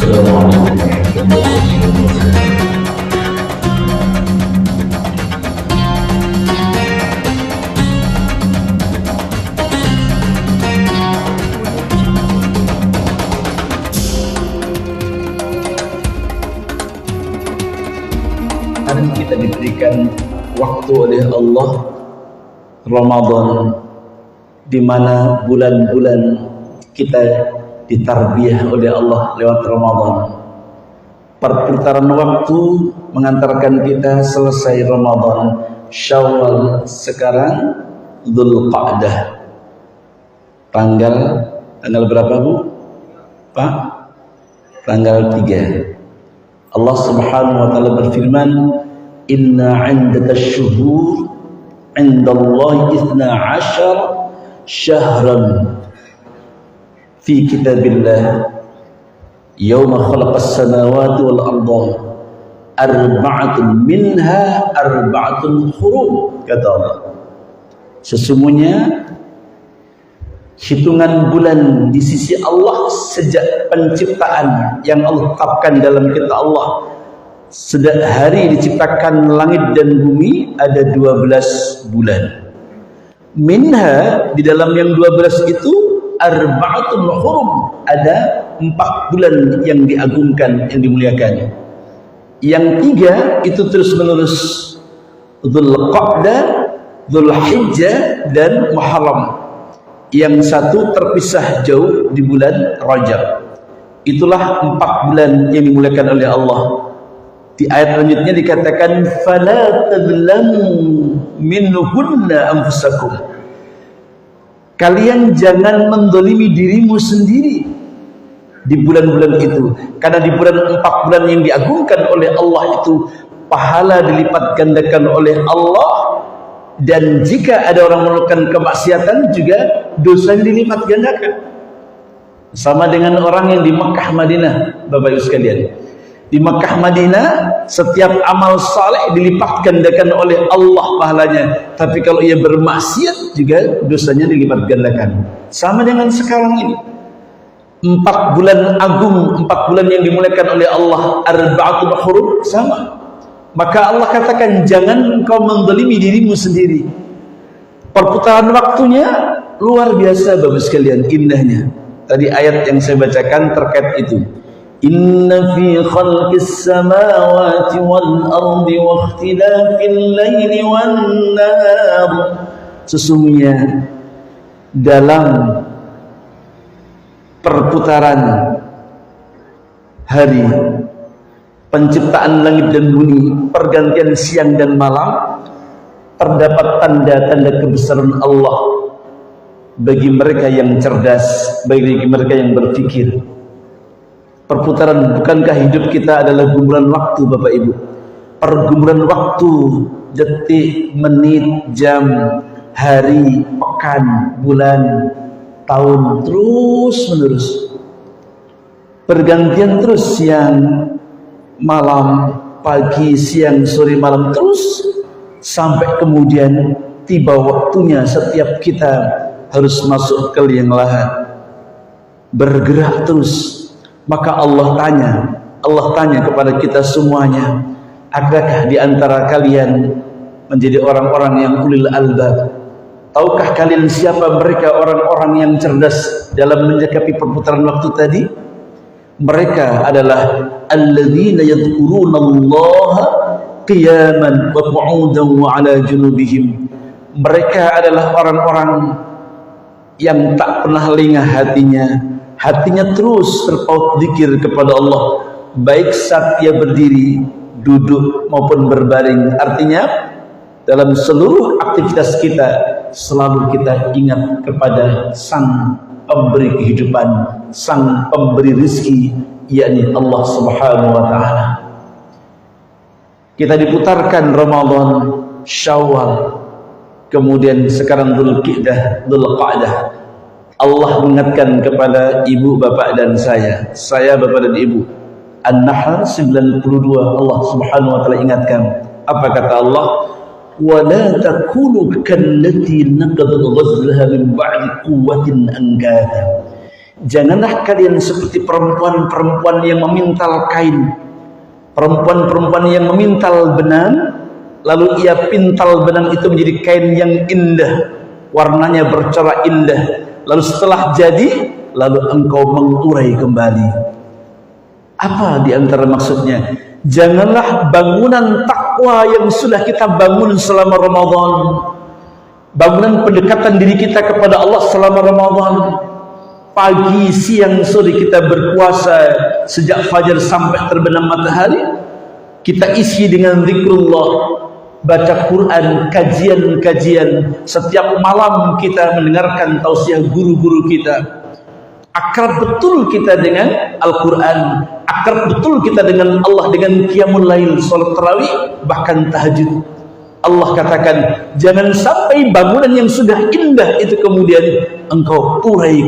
Hari kita diberikan waktu oleh Allah Ramadan, di mana bulan-bulan kita ditarbiyah oleh Allah lewat Ramadan. Perputaran waktu mengantarkan kita selesai Ramadan, Syawal, sekarang Dzulqa'dah. Tanggal berapa, Bu? Pak? Tanggal 3. Allah Subhanahu wa taala berfirman, "Inna 'indaka asy-syuhur 'indallahi 12 syahran fi kitabillah yauma khalaqas samawati wal arda arba'atun minha arba'atun hurum." Kata Allah, sesungguhnya hitungan bulan di sisi Allah sejak penciptaan yang Allah tetapkan dalam kitab Allah, sejak hari diciptakan langit dan bumi ada 12 bulan. Minha, di dalam yang 12 itu arba'atun hurum, ada 4 bulan yang diagungkan, yang dimuliakan. Yang 3 itu terus menerus, Dzulqa'dah, Dzulhijjah dan Muharram. Yang 1 terpisah jauh di bulan Rajab. Itulah 4 bulan yang dimuliakan oleh Allah. Di ayat selanjutnya dikatakan, "Fala tadlamu minhunna anfusakum." Kalian jangan mendolimi dirimu sendiri di bulan-bulan itu, karena di bulan 4 bulan yang diagungkan oleh Allah itu pahala dilipat gandakan oleh Allah. Dan jika ada orang melakukan kemaksiatan juga dosa dilipat gandakan. Sama dengan orang yang di Mekah Madinah, Bapak Ibu sekalian. Di Mekah Madinah setiap amal saleh dilipat gandakan oleh Allah pahalanya. Tapi kalau ia bermaksiat juga dosanya dilipat gandakan. Sama dengan sekarang ini. 4 bulan agung, 4 bulan yang dimuliakan oleh Allah, arba'atul hurum, sama. Maka Allah katakan, jangan engkau menzalimi dirimu sendiri. Perputaran waktunya luar biasa Bapak sekalian, indahnya. Tadi ayat yang saya bacakan terkait itu. Inna fi khalqis samawati wal ardi wa ikhtilafil laili wan nahar. Sesungguhnya dalam perputaran hari, penciptaan langit dan bumi, pergantian siang dan malam, terdapat tanda-tanda kebesaran Allah bagi mereka yang cerdas, bagi mereka yang berpikir. Perputaran, bukankah hidup kita adalah gumulan waktu Bapak Ibu? Pergumulan waktu, detik, menit, jam, hari, pekan, bulan, tahun, terus menerus. Pergantian terus siang, malam, pagi, siang, sore, malam, terus sampai kemudian tiba waktunya setiap kita harus masuk ke liang lahat, bergerak terus. Maka Allah tanya kepada kita semuanya, adakah di antara kalian menjadi orang-orang yang ulil albab? Tahukah kalian siapa mereka orang-orang yang cerdas dalam menyikapi perputaran waktu tadi? Mereka adalah alladzina yadhkurunallaha qiyaman wa qu'udan wa 'ala junubihim. Mereka adalah orang-orang yang tak pernah lengah hatinya terus terpaut zikir kepada Allah, baik saat ia berdiri, duduk maupun berbaring. Artinya dalam seluruh aktivitas kita selalu kita ingat kepada Sang Pemberi kehidupan, Sang Pemberi rizki, yakni Allah Subhanahu wa ta'ala. Kita diputarkan Ramadan, Syawal, kemudian sekarang Dzulqa'dah. Allah mengingatkan kepada ibu, bapak dan saya bapak dan ibu. An-Nahl 92, Allah Subhanahu wa ta'ala ingatkan. Apa kata Allah? وَلَا تَكُونُوا كَالَّتِي نَقَضَتْ غَزْلَهَا مِنْ بَعْدِ قُوَّةٍ أَنْكَاثًا Janganlah kalian seperti perempuan-perempuan yang memintal kain, perempuan-perempuan yang memintal benang, lalu ia pintal benang itu menjadi kain yang indah, warnanya bercorak indah, lalu setelah jadi, lalu engkau mengurai kembali. Apa di antara maksudnya? Janganlah bangunan takwa yang sudah kita bangun selama Ramadan, bangunan pendekatan diri kita kepada Allah selama Ramadan, pagi, siang, sore kita berpuasa sejak fajar sampai terbenam matahari, kita isi dengan zikrullah, baca Quran, kajian-kajian, setiap malam kita mendengarkan tausiah guru-guru kita, akrab betul kita dengan Al-Quran, akrab betul kita dengan Allah dengan qiyamul lail, salat tarawih, bahkan tahajud. Allah katakan, jangan sampai bangunan yang sudah indah itu kemudian engkau urai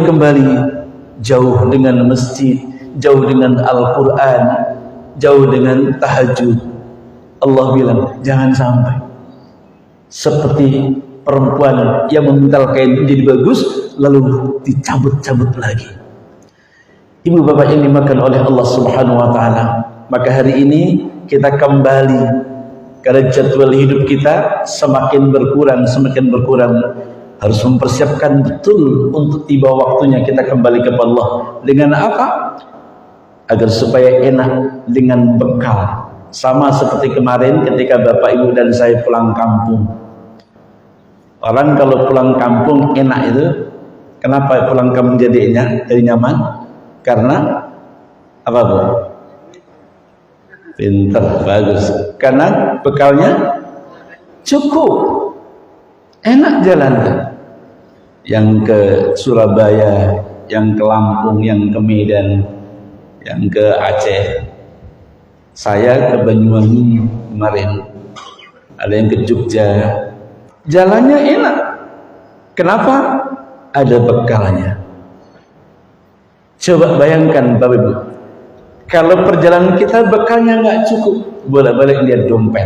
kembali, jauh dengan masjid, jauh dengan Al-Quran, jauh dengan tahajud. Allah bilang, jangan sampai seperti perempuan yang memintal kain jadi bagus lalu dicabut-cabut lagi. Ibu bapak yang dimakan oleh Allah Subhanahu wa taala, maka hari ini kita kembali karena jadwal hidup kita semakin berkurang, harus mempersiapkan betul untuk tiba waktunya kita kembali kepada Allah. Dengan apa? Agar supaya enak, dengan bekal. Sama seperti kemarin ketika bapak ibu dan saya pulang kampung. Orang kalau pulang kampung enak itu, kenapa pulang kampung jadi enak, jadi nyaman? Karena apa bu? Pinter, bagus. Karena bekalnya cukup, enak jalan. Yang ke Surabaya, yang ke Lampung, yang ke Medan, yang ke Aceh. Saya ke Banyuwangi kemarin, ada yang ke Jogja. Jalannya enak. Kenapa? Ada bekalnya. Coba bayangkan Bapak Ibu, kalau perjalanan kita bekalnya nggak cukup, bolak-balik lihat dompet,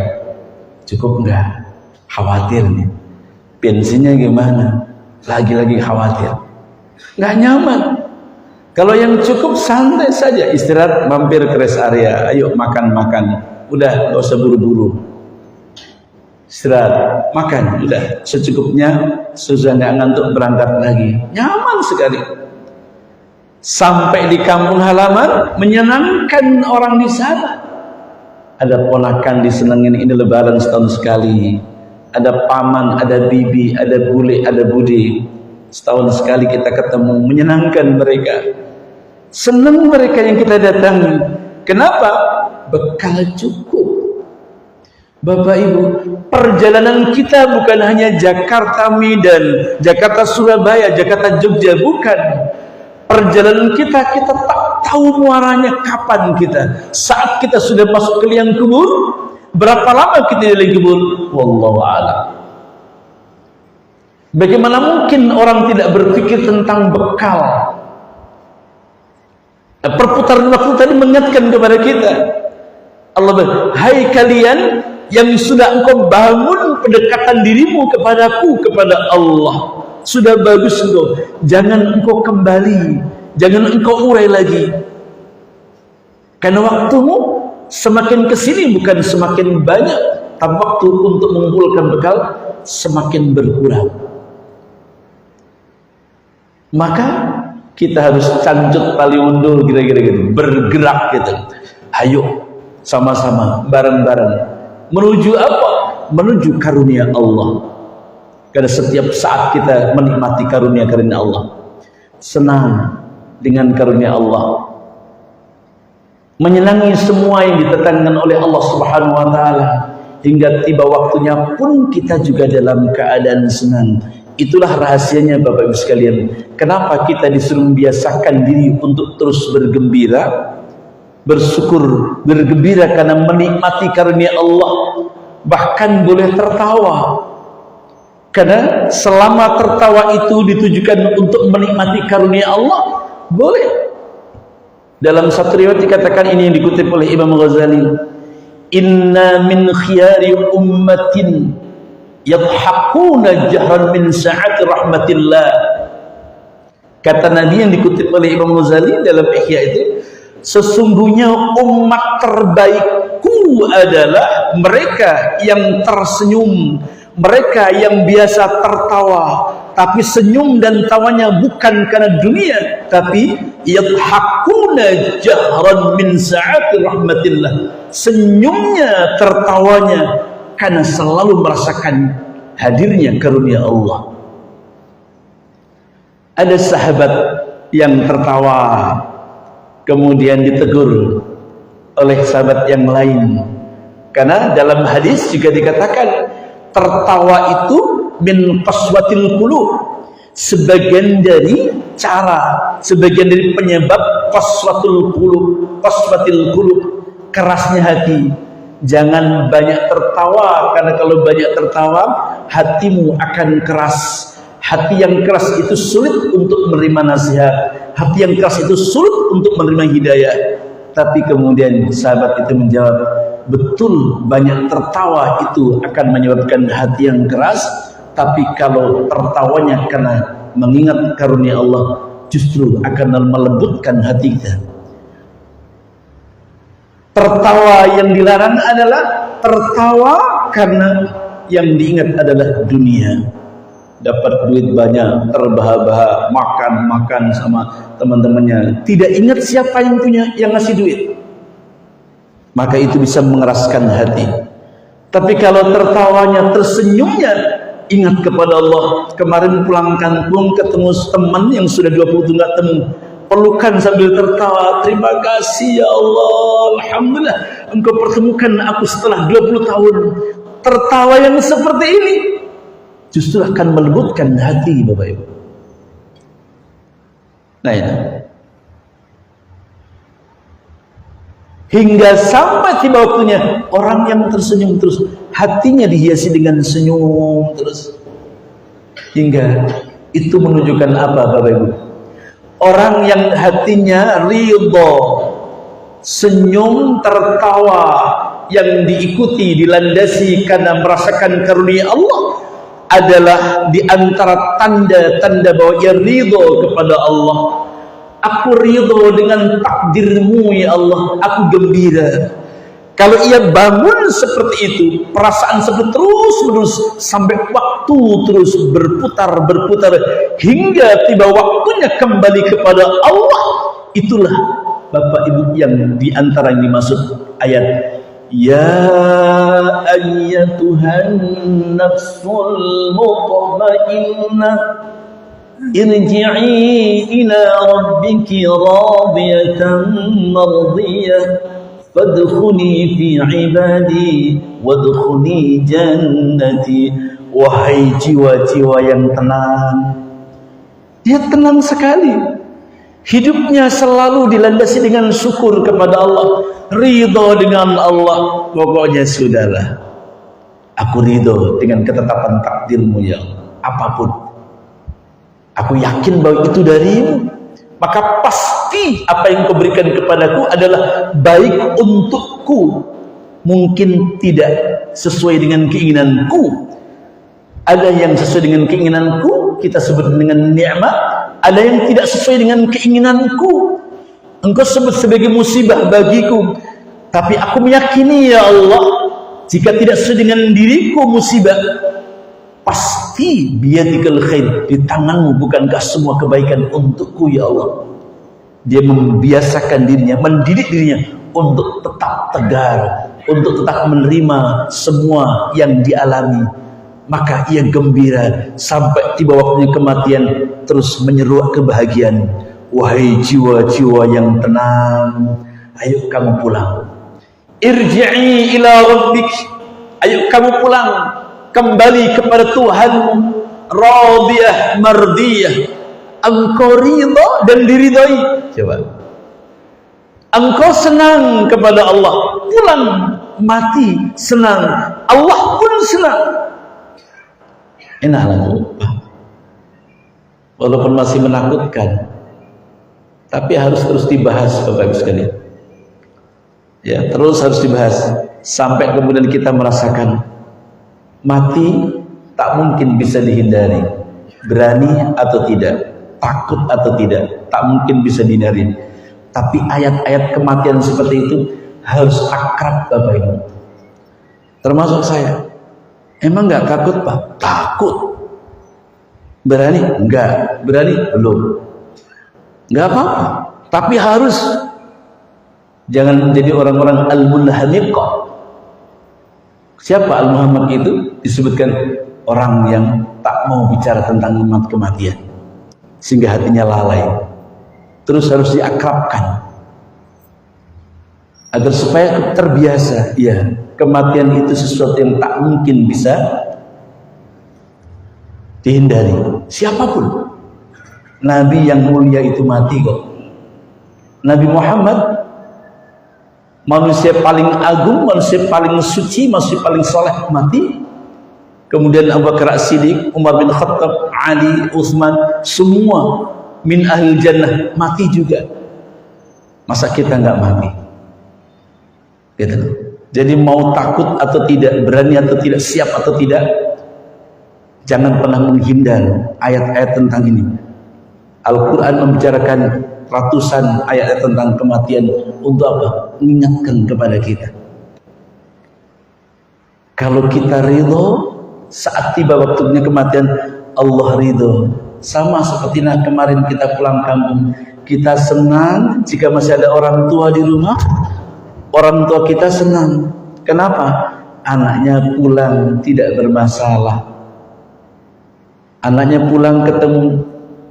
cukup nggak? Khawatir nih, bensinnya gimana? Lagi-lagi khawatir, nggak nyaman. Kalau yang cukup santai saja, istirahat, mampir ke rest area, ayo makan-makan, udah nggak usah buru-buru, istirahat, makan, udah secukupnya, sudah nggak ngantuk berangkat lagi, nyaman sekali. Sampai di kampung halaman, menyenangkan orang di sana. Ada ponakan disenengin, ini lebaran setahun sekali. Ada paman, ada bibi, ada bule, ada budi. Setahun sekali kita ketemu, menyenangkan mereka. Senang mereka yang kita datangi. Kenapa? Bekal cukup. Bapak Ibu, perjalanan kita bukan hanya Jakarta Medan, Jakarta Surabaya, Jakarta Jogja, bukan. Perjalanan kita tak tahu muaranya kapan kita. Saat kita sudah masuk ke liang kubur, berapa lama kita di liang kubur? Wallahu a'lam. Bagaimana mungkin orang tidak berpikir tentang bekal? Perputaran waktu tadi mengingatkan kepada kita. Allah berkata, hai kalian yang sudah engkau bangun pendekatan dirimu kepadaku, kepada Allah. Sudah bagus engkau, jangan engkau kembali, jangan engkau urai lagi, karena waktumu semakin kesini bukan semakin banyak, tapi waktu untuk mengumpulkan bekal semakin berkurang. Maka kita harus cancut tali undur, kira-kira gitu, bergerak gitu. Ayo sama-sama, bareng-bareng menuju apa? Menuju karunia Allah. Karena setiap saat kita menikmati karunia-karunia Allah, senang dengan karunia Allah, menyenangi semua yang ditetapkan oleh Allah Subhanahu wa taala, hingga tiba waktunya pun kita juga dalam keadaan senang. Itulah rahasianya Bapak Ibu sekalian. Kenapa kita disuruh membiasakan diri untuk terus bergembira, bersyukur, bergembira karena menikmati karunia Allah, bahkan boleh tertawa. Karena selama tertawa itu ditujukan untuk menikmati karunia Allah, boleh. Dalam satu riwayat dikatakan, ini yang dikutip oleh Imam Ghazali, inna min khiyari ummatin yadhakuna jahran min sa'ati rahmatillah Kata Nabi yang dikutip oleh Imam Ghazali dalam Ihya itu, sesungguhnya umat terbaikku adalah mereka yang tersenyum, mereka yang biasa tertawa, tapi senyum dan tawanya bukan karena dunia, tapi yadhakuna jahran min sa'ati rahmatillah, senyumnya, tertawanya karena selalu merasakan hadirnya karunia Allah. Ada sahabat yang tertawa, kemudian ditegur oleh sahabat yang lain, karena dalam hadis juga dikatakan tertawa itu min qaswatil qulub, sebagian dari cara, sebagian dari penyebab qaswatul qulub, kerasnya hati. Jangan banyak tertawa, karena kalau banyak tertawa hatimu akan keras. Hati yang keras itu sulit untuk menerima nasihat, hati yang keras itu sulit untuk menerima hidayah. Tapi kemudian sahabat itu menjawab, betul banyak tertawa itu akan menyebabkan hati yang keras, tapi kalau tertawanya karena mengingat karunia Allah, justru akan melembutkan hati kita. Tertawa yang dilarang adalah tertawa karena yang diingat adalah dunia. Dapat duit banyak, terbahak-bahak, makan sama teman-temannya, tidak ingat siapa yang punya, yang ngasih duit, maka itu bisa mengeraskan hati. Tapi kalau tertawanya, tersenyumnya, ingat kepada Allah. Kemarin pulang kampung ketemu teman yang sudah 20 tahun nggak temu, pelukan sambil tertawa, terima kasih ya Allah, alhamdulillah engkau pertemukan aku setelah 20 tahun. Tertawa yang seperti ini justru akan melembutkan hati, Bapak Ibu. Nah ini, hingga sampai tiba waktunya orang yang tersenyum terus, hatinya dihiasi dengan senyum terus, hingga itu menunjukkan apa, Bapak Ibu? Orang yang hatinya ridho, senyum, tertawa, yang diikuti, dilandasi karena merasakan karunia Allah, adalah di antara tanda-tanda bahwa ia ridho kepada Allah. Aku ridho dengan takdirmu ya Allah, aku gembira. Kalau ia bangun seperti itu, perasaan seperti terus-menerus sampai waktu terus berputar hingga tiba waktunya kembali kepada Allah, itulah Bapak Ibu yang diantara yang dimaksud ayat ya ayyatuhan nafsul mutmainnah irji'i ila rabbiki radiyatan mardiyah fadkhuli fi ibadi wadkhuli jannati. Wahai jiwa-jiwa yang tenang, dia tenang sekali, hidupnya selalu dilandasi dengan syukur kepada Allah, ridho dengan Allah. Pokoknya sudahlah, aku ridho dengan ketetapan takdirmu ya Allah, apapun aku yakin bahwa itu darimu, maka pasti apa yang kau berikan kepadaku adalah baik untukku. Mungkin tidak sesuai dengan keinginanku, ada yang sesuai dengan keinginanku, kita sebut dengan nikmat. Ada yang tidak sesuai dengan keinginanku, engkau sebut sebagai musibah bagiku. Tapi aku meyakini ya Allah, jika tidak sesuai dengan diriku musibah, pasti biyadikal khair, di tanganmu bukankah semua kebaikan untukku ya Allah. Dia membiasakan dirinya, mendidik dirinya untuk tetap tegar, untuk tetap menerima semua yang dialami. Maka ia gembira sampai tiba waktunya kematian, terus menyeruak kebahagiaan. Wahai jiwa-jiwa yang tenang, ayo kamu pulang. Irji'i ila rabbik, ayo kamu pulang, kembali kepada Tuhanmu. Radiyah mardiyah, engkau ridha dan diridhai. Coba, engkau senang kepada Allah, pulang mati senang, Allah pun senang. Enaklah, walaupun masih menakutkan, tapi harus terus dibahas Bapak Ibu sekalian. Ya, terus harus dibahas sampai kemudian kita merasakan mati tak mungkin bisa dihindari, berani atau tidak. takut atau tidak, tak mungkin bisa dihindari. Tapi ayat-ayat kematian seperti itu harus akrab Bapak Ibu. Termasuk saya. Emang nggak takut Pak? Takut. Berani? Enggak. Berani? Belum. Nggak apa-apa. Tapi harus. Jangan menjadi orang-orang al-munhamiqah. Siapa al-muhammad itu? Disebutkan orang yang tak mau bicara tentang kematian. Sehingga hatinya lalai. Terus harus diakrabkan. Agar supaya terbiasa. Ya, kematian itu sesuatu yang tak mungkin bisa dihindari. Siapapun. Nabi yang mulia itu mati kok. Nabi Muhammad, manusia paling agung, manusia paling suci, manusia paling soleh, mati. Kemudian Abu Bakar As-Siddiq, Umar bin Khattab, Ali, Utsman, semua min ahli jannah mati juga. Masa kita nggak mati? Gitu. Jadi mau takut atau tidak, berani atau tidak, siap atau tidak, jangan pernah menghindar ayat-ayat tentang ini. Al-Quran membicarakan ratusan ayat-ayat tentang kematian untuk apa? Mengingatkan kepada kita. Kalau kita ridho saat tiba waktunya kematian, Allah ridho. Sama seperti kemarin kita pulang kampung, kita senang jika masih ada orang tua di rumah. Orang tua kita senang. Kenapa? Anaknya pulang tidak bermasalah. Anaknya pulang ketemu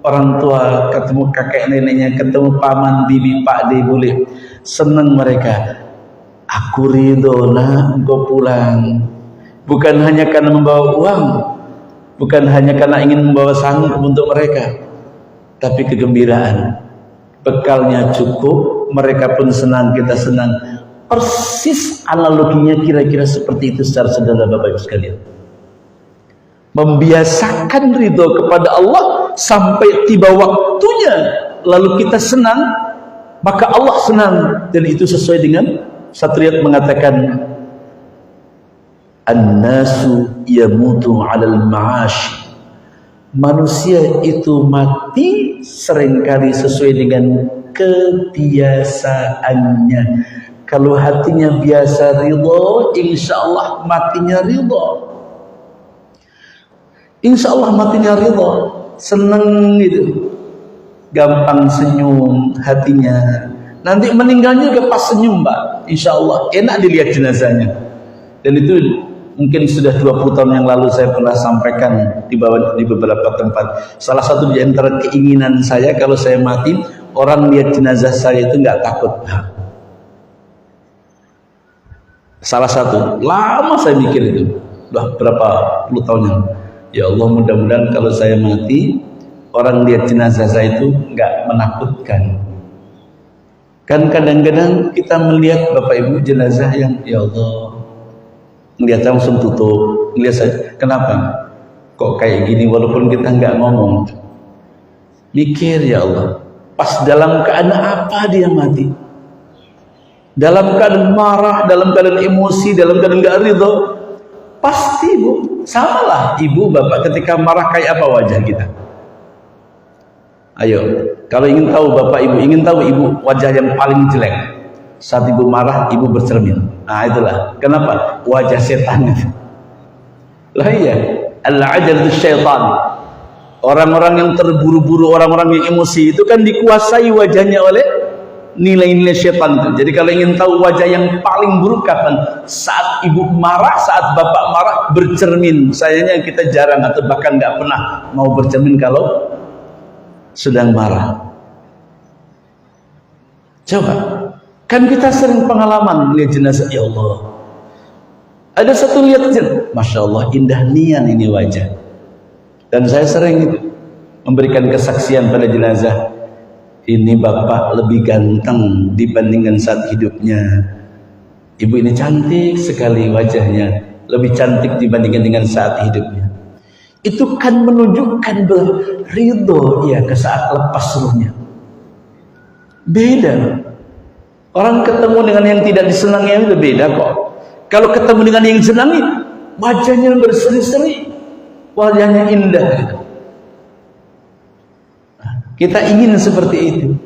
orang tua, ketemu kakek neneknya, ketemu paman, bibi, pak de, boleh. Senang mereka. Aku ridho nak engkau pulang. Bukan hanya karena membawa uang, bukan hanya karena ingin membawa sanggup untuk mereka, tapi kegembiraan. Bekalnya cukup, mereka pun senang, kita senang. Persis analoginya kira-kira seperti itu secara sederhana Bapak Ibu sekalian. Membiasakan ridho kepada Allah sampai tiba waktunya, lalu kita senang, maka Allah senang. Dan itu sesuai dengan satu riwayat mengatakan, an-nasu yamutu 'alal ma'ash. Manusia itu mati seringkali sesuai dengan kebiasaannya. Kalau hatinya biasa ridho, insya Allah matinya ridho. Insya Allah matinya ridho, seneng gitu, gampang senyum hatinya. Nanti meninggalnya juga pas senyum Mbak, insya Allah enak dilihat jenazahnya. Dan itu mungkin sudah 20 tahun yang lalu saya pernah sampaikan di beberapa tempat. Salah satu di antara keinginan saya kalau saya mati, orang lihat jenazah saya itu nggak takut. Salah satu, lama saya mikir itu, udah berapa puluh tahun yang, ya Allah mudah-mudahan kalau saya mati, orang lihat jenazah saya itu nggak menakutkan. Kan kadang-kadang kita melihat Bapak Ibu jenazah yang, ya Allah, melihat langsung tutup, melihat saya, kenapa? Kok kayak gini walaupun kita nggak ngomong, mikir ya Allah, pas dalam keadaan apa dia mati? Dalam keadaan marah, dalam keadaan emosi, dalam keadaan nggak ridho, pasti Bu, samalah ibu bapak ketika marah kayak apa wajah kita? Ayo, kalau ingin tahu bapak ibu, ingin tahu ibu wajah yang paling jelek saat ibu marah, ibu bercermin. Nah itulah kenapa wajah setan itu. Lah iya, al-ajal itu syaitan. Orang-orang yang terburu-buru, orang-orang yang emosi itu kan dikuasai wajahnya oleh nilai-nilai syaitan itu. Jadi kalau ingin tahu wajah yang paling buruk kapan? Saat ibu marah, saat bapak marah, bercermin. Sayangnya kita jarang atau bahkan nggak pernah mau bercermin kalau sedang marah. Coba, kan kita sering pengalaman melihat jenazah, ya Allah. Ada satu lihat, Masya Allah, indah nian ini wajah. Dan saya sering itu memberikan kesaksian pada jenazah. Ini bapak lebih ganteng dibandingkan saat hidupnya. Ibu ini cantik sekali wajahnya, lebih cantik dibandingkan dengan saat hidupnya. Itu kan menunjukkan ridho ya ke saat lepas ruhnya. Beda. Orang ketemu dengan yang tidak disenangi itu beda kok. Kalau ketemu dengan yang disenangi, wajahnya berseri-seri, wajahnya indah. Kita ingin seperti itu.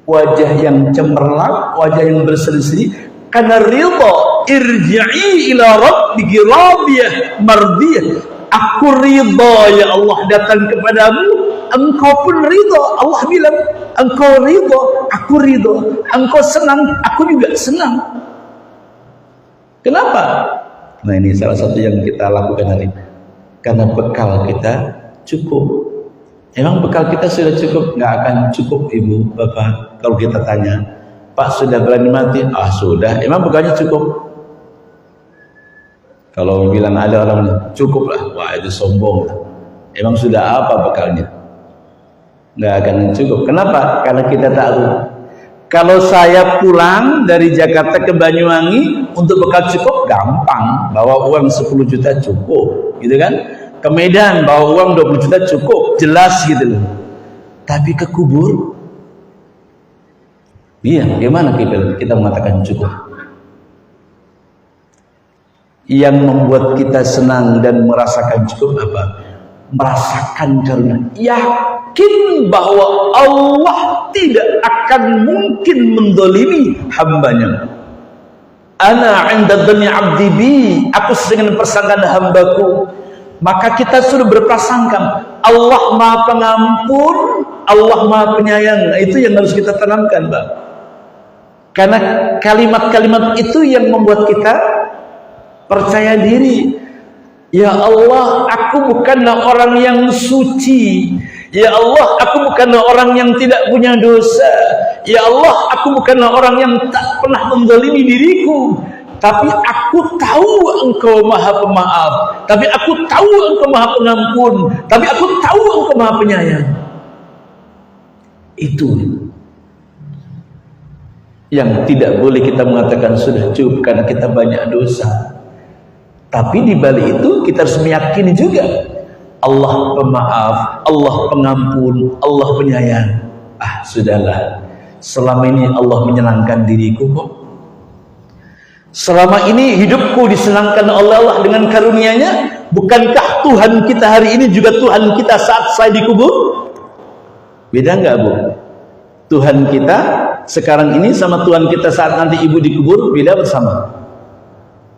Wajah yang cemerlang, wajah yang berseri-seri, karena ridha. Irji'i ila rabbiki radiyah mardiyah. Aku ridha ya Allah datang kepadamu, engkau pun ridha. Allah bilang, engkau ridha, aku ridha. Engkau senang, aku juga senang. Kenapa? Nah, ini salah satu yang kita lakukan hari ini. Karena bekal kita cukup. Emang bekal kita sudah cukup? Nggak akan cukup, Ibu, Bapak. Kalau kita tanya, Pak sudah berani mati? Ah, sudah. Emang bekalnya cukup? Kalau bilang ada orang cukup lah, wah itu sombong lah. Emang sudah apa bekalnya? Nggak akan cukup. Kenapa? Karena kita tahu. Kalau saya pulang dari Jakarta ke Banyuwangi untuk bekal cukup, gampang. Bawa uang 10 juta cukup, gitu kan? Ke Medan bawa uang 20 juta cukup, jelas gitu loh. Tapi ke kubur, iya, gimana kita mengatakan cukup? Yang membuat kita senang dan merasakan cukup apa? Merasakan karunia, yakin bahwa Allah tidak akan mungkin mendolimi hambanya. Ana 'inda dhanni 'abdi bi, aku dengan persangkaan hambaku. Maka kita sudah berprasangka Allah Maha Pengampun, Allah Maha Penyayang. Nah, itu yang harus kita tanamkan, Pak. Karena kalimat-kalimat itu yang membuat kita percaya diri. Ya Allah, aku bukanlah orang yang suci. Ya Allah, aku bukanlah orang yang tidak punya dosa. Ya Allah, aku bukanlah orang yang tak pernah menzalimi diriku. Tapi aku tahu Engkau Maha Pemaaf. Tapi aku tahu Engkau Maha Pengampun. Tapi aku tahu Engkau Maha Penyayang. Itu yang tidak boleh kita mengatakan sudah cukup karena kita banyak dosa. Tapi di balik itu kita harus meyakini juga Allah Pemaaf, Allah Pengampun, Allah Penyayang. Ah, sudahlah. Selama ini Allah menyenangkan diriku kok. Selama ini hidupku disenangkan oleh Allah dengan karunia-Nya. Bukankah Tuhan kita hari ini juga Tuhan kita saat saya dikubur? Beda nggak, Bu? Tuhan kita sekarang ini sama Tuhan kita saat nanti Ibu dikubur beda bersama?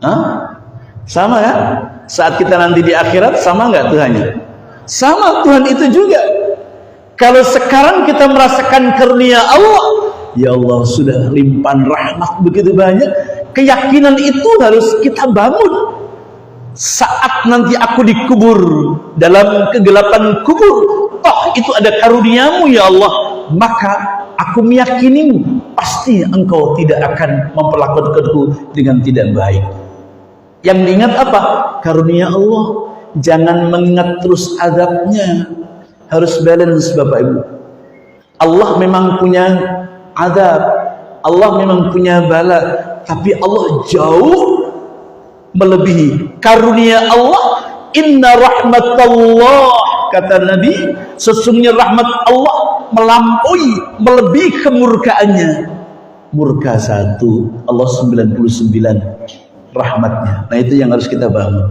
Hah? Sama ya? Saat kita nanti di akhirat sama nggak Tuhannya? Sama, Tuhan itu juga. Kalau sekarang kita merasakan karunia Allah, ya Allah sudah limpahan rahmat begitu banyak. Keyakinan itu harus kita bangun. Saat nanti aku dikubur dalam kegelapan kubur, toh itu ada karuniamu ya Allah, maka aku meyakinimu pasti Engkau tidak akan memperlakukanku dengan tidak baik. Yang diingat apa? Karunia Allah. Jangan mengingat terus azabnya. Harus balance, Bapak Ibu. Allah memang punya azab, Allah memang punya bala, tapi Allah jauh melebihi karunia Allah. Inna rahmatallah, kata Nabi, sesungguhnya rahmat Allah melampaui, melebihi kemurkaannya. Murka 1, Allah 99 rahmatnya. Nah, itu yang harus kita bangun.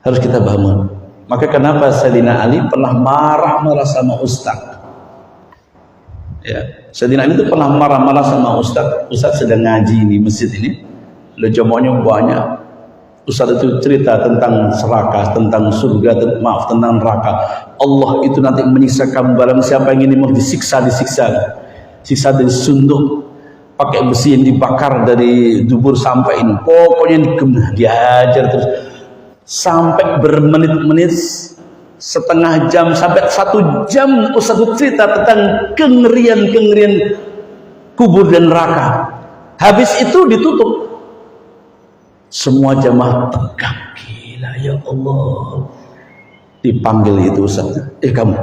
Harus kita bangun. Maka kenapa Sayyidina Ali pernah marah-marah sama Ustaz? Ya, Sayyidina Ali itu pernah marah-marah sama Ustaz. Ustaz sedang ngaji di masjid ini. Jamaahnya banyak. Ustaz itu cerita tentang neraka, tentang surga, tentang neraka. Allah itu nanti menyiksa kamu, barang siapa yang ini mau disiksa. Siksa dari sunduk, pakai besi yang dibakar dari dubur sampai ini. Pokoknya diajar terus. Sampai bermenit-menit, setengah jam sampai 1 jam Ustaz cerita tentang kengerian-kengerian kubur dan neraka. Habis itu ditutup. Semua jamaah tegak, gila ya Allah. Dipanggil itu Ustaz, kamu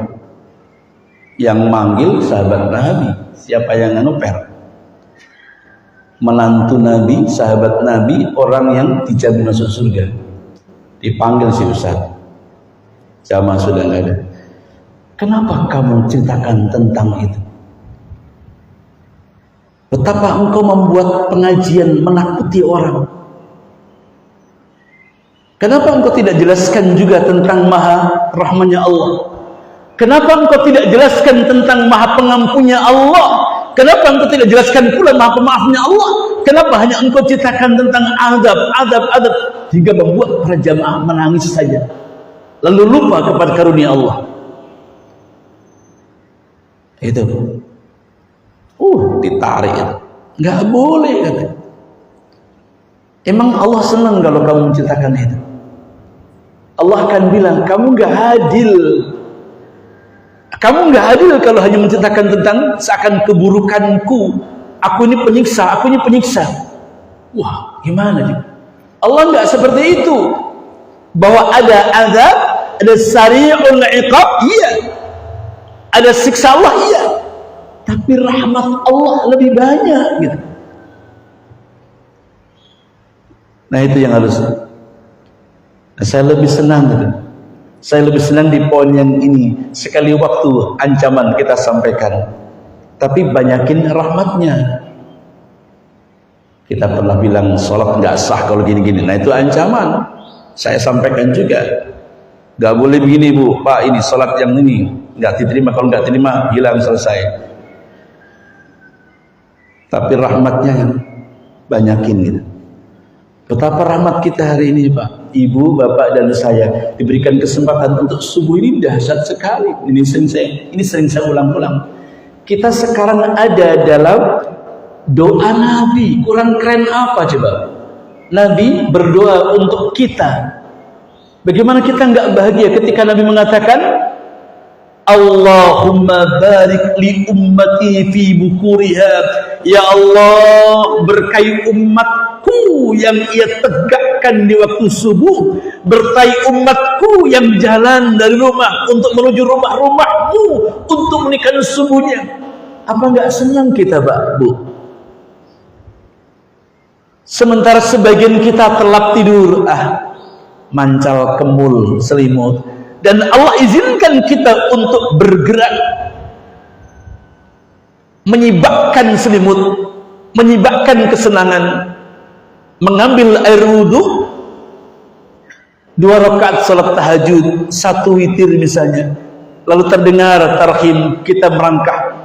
yang manggil sahabat Nabi, siapa yang ngoper? Menantu Nabi, sahabat Nabi, orang yang dijamin masuk surga. Dipanggil si Ustaz, jamaah sudah nggak ada. Kenapa kamu ceritakan tentang itu? Betapa engkau membuat pengajian menakuti orang. Kenapa engkau tidak jelaskan juga tentang maha rahmannya Allah? Kenapa engkau tidak jelaskan tentang maha pengampunnya Allah? Kenapa engkau tidak jelaskan pula maha pemaafnya Allah? Kenapa hanya engkau ceritakan tentang azab hingga membuat para jamaah menangis saja, lalu lupa kepada karunia Allah? Itu ditarik, nggak boleh kata. Emang Allah senang kalau kamu menceritakan itu? Allah akan bilang kamu nggak adil. Kamu nggak adil kalau hanya menceritakan tentang seakan keburukanku. Aku ini penyiksa, aku ini penyiksa. Wah, gimana nih? Allah nggak seperti itu. Bahwa ada azab, ada sari'ul iqab, iya. Ada siksa Allah, iya. Tapi rahmat Allah lebih banyak gitu. Nah, itu yang harus. Nah, saya lebih senang gitu. Saya lebih senang di poin yang ini. Sekali waktu ancaman kita sampaikan, tapi banyakin rahmatnya. Kita pernah bilang sholat nggak sah kalau gini-gini. Nah, itu ancaman. Saya sampaikan juga. Nggak boleh begini Bu, Pak, ini sholat yang ini nggak diterima. Kalau nggak terima hilang, selesai. Tapi rahmatnya yang banyakin gitu. Betapa rahmat kita hari ini Pak, Ibu, Bapak, dan saya diberikan kesempatan untuk subuh ini dahsyat sekali. Ini sering saya ulang-ulang. Kita sekarang ada dalam doa Nabi. Kurang keren apa coba? Nabi berdoa untuk kita. Bagaimana kita nggak bahagia ketika Nabi mengatakan, Allahumma barik li ummati fi bukuriha. Ya Allah, berkahi umatku yang ia tegakkan di waktu subuh, berkahi umatku yang jalan dari rumah untuk menuju rumah-rumahmu untuk menikah subuhnya. Apa nggak senang kita Pak, Bu? Sementara sebagian kita terlap tidur, mancal kemul selimut, dan Allah izinkan kita untuk bergerak, menyibakkan selimut, menyibakkan kesenangan, mengambil air wudhu, 2 rakaat salat tahajud, 1 witir misalnya, lalu terdengar tarhim, kita merangkak.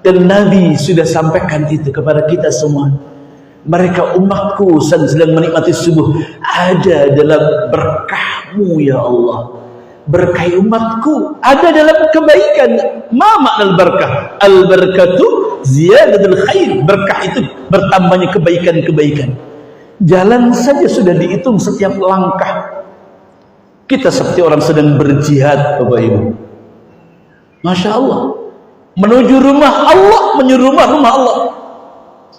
Dan Nabi sudah sampaikan itu kepada kita semua. Mereka umatku sedang menikmati subuh, ada dalam berkahmu ya Allah. Berkah umatku ada dalam kebaikan. Ma makna al-barakah? Al-barakatu ziyadatul khair. Berkah itu bertambahnya kebaikan-kebaikan. Jalan saja sudah dihitung setiap langkah. Kita seperti orang sedang berjihad, Bapak Ibu. Masya Allah. Menuju rumah Allah, menyuruh rumah Allah.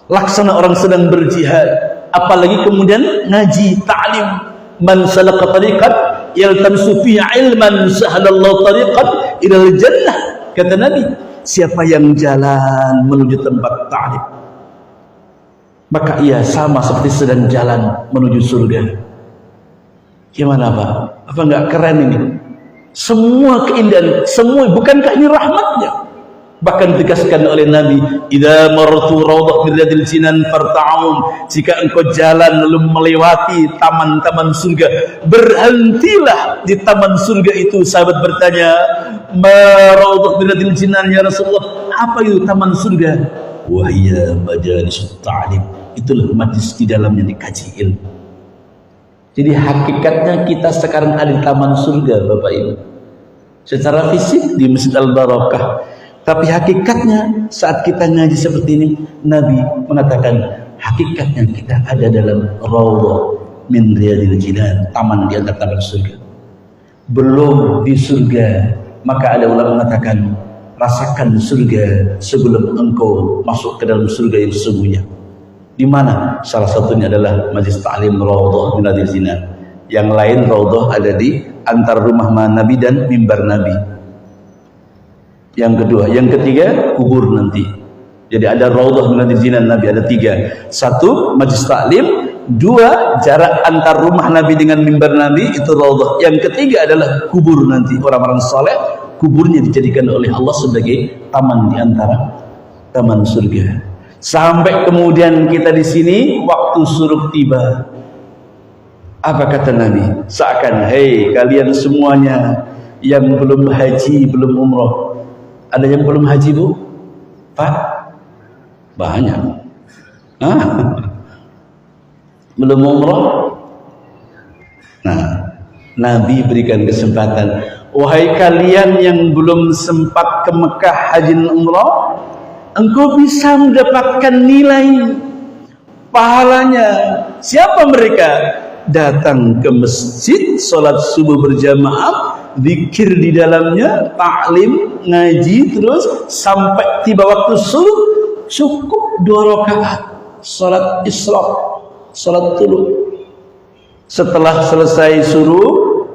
Laksana orang sedang berjihad. Apalagi kemudian ngaji, ta'lim. Man salaka tariqat yaltamsu fiha ilman sahalallahu tariqan ilal jannah. Kata Nabi, siapa yang jalan menuju tempat ta'lim, maka ia sama seperti sedang jalan menuju surga. Gimana Pak? Apa enggak keren ini? Semua keindahan, semua, bukankah ini rahmatnya? Bahkan ditegaskan oleh Nabi, idza martu rawdah min riyadil jinan farta'un. Jika engkau jalan lalu melewati taman-taman surga, berhentilah di taman surga itu. Sahabat bertanya, ma rawdah min riyadil jinan ya Rasulullah? Apa itu taman surga? Wa hiya majalisut ta'lim. Itulah majlis di dalamnya dikaji ilmu. Jadi hakikatnya kita sekarang ada di taman surga, Bapak Ibu. Secara fisik di Masjid Al-Barakah. Tapi hakikatnya saat kita ngaji seperti ini, Nabi mengatakan hakikatnya kita ada dalam rawdah min riyadil jinan, taman di antara taman surga. Belum di surga, maka ada ulama mengatakan rasakan surga sebelum engkau masuk ke dalam surga yang sesungguhnya. Di mana? Salah satunya adalah majlis ta'lim rawdah min riyadil jinan. Yang lain rawdah ada di antara rumah Nabi dan mimbar Nabi. Yang kedua, yang ketiga kubur nanti. Jadi ada raudhah min riyadil jinan Nabi, ada 3. 1 majlis taklim, 2 jarak antar rumah Nabi dengan mimbar Nabi, itu raudhah. Yang ketiga adalah kubur nanti. Orang-orang saleh kuburnya dijadikan oleh Allah sebagai taman di antara taman surga. Sampai kemudian kita di sini waktu suruh tiba. Apa kata Nabi? Seakan, hei kalian semuanya yang belum haji, belum umroh? Ada yang belum haji, Bu? Pak? Banyak. Belum umroh? Nah, Nabi berikan kesempatan. Wahai kalian yang belum sempat ke Mekah haji dan umroh, engkau bisa mendapatkan nilai pahalanya. Siapa mereka? Datang ke masjid, sholat subuh berjamaah, zikir di dalamnya, taklim, ngaji, terus sampai tiba waktu subuh cukup 2 rakaat sholat isyraq, sholat tulu. Setelah selesai subuh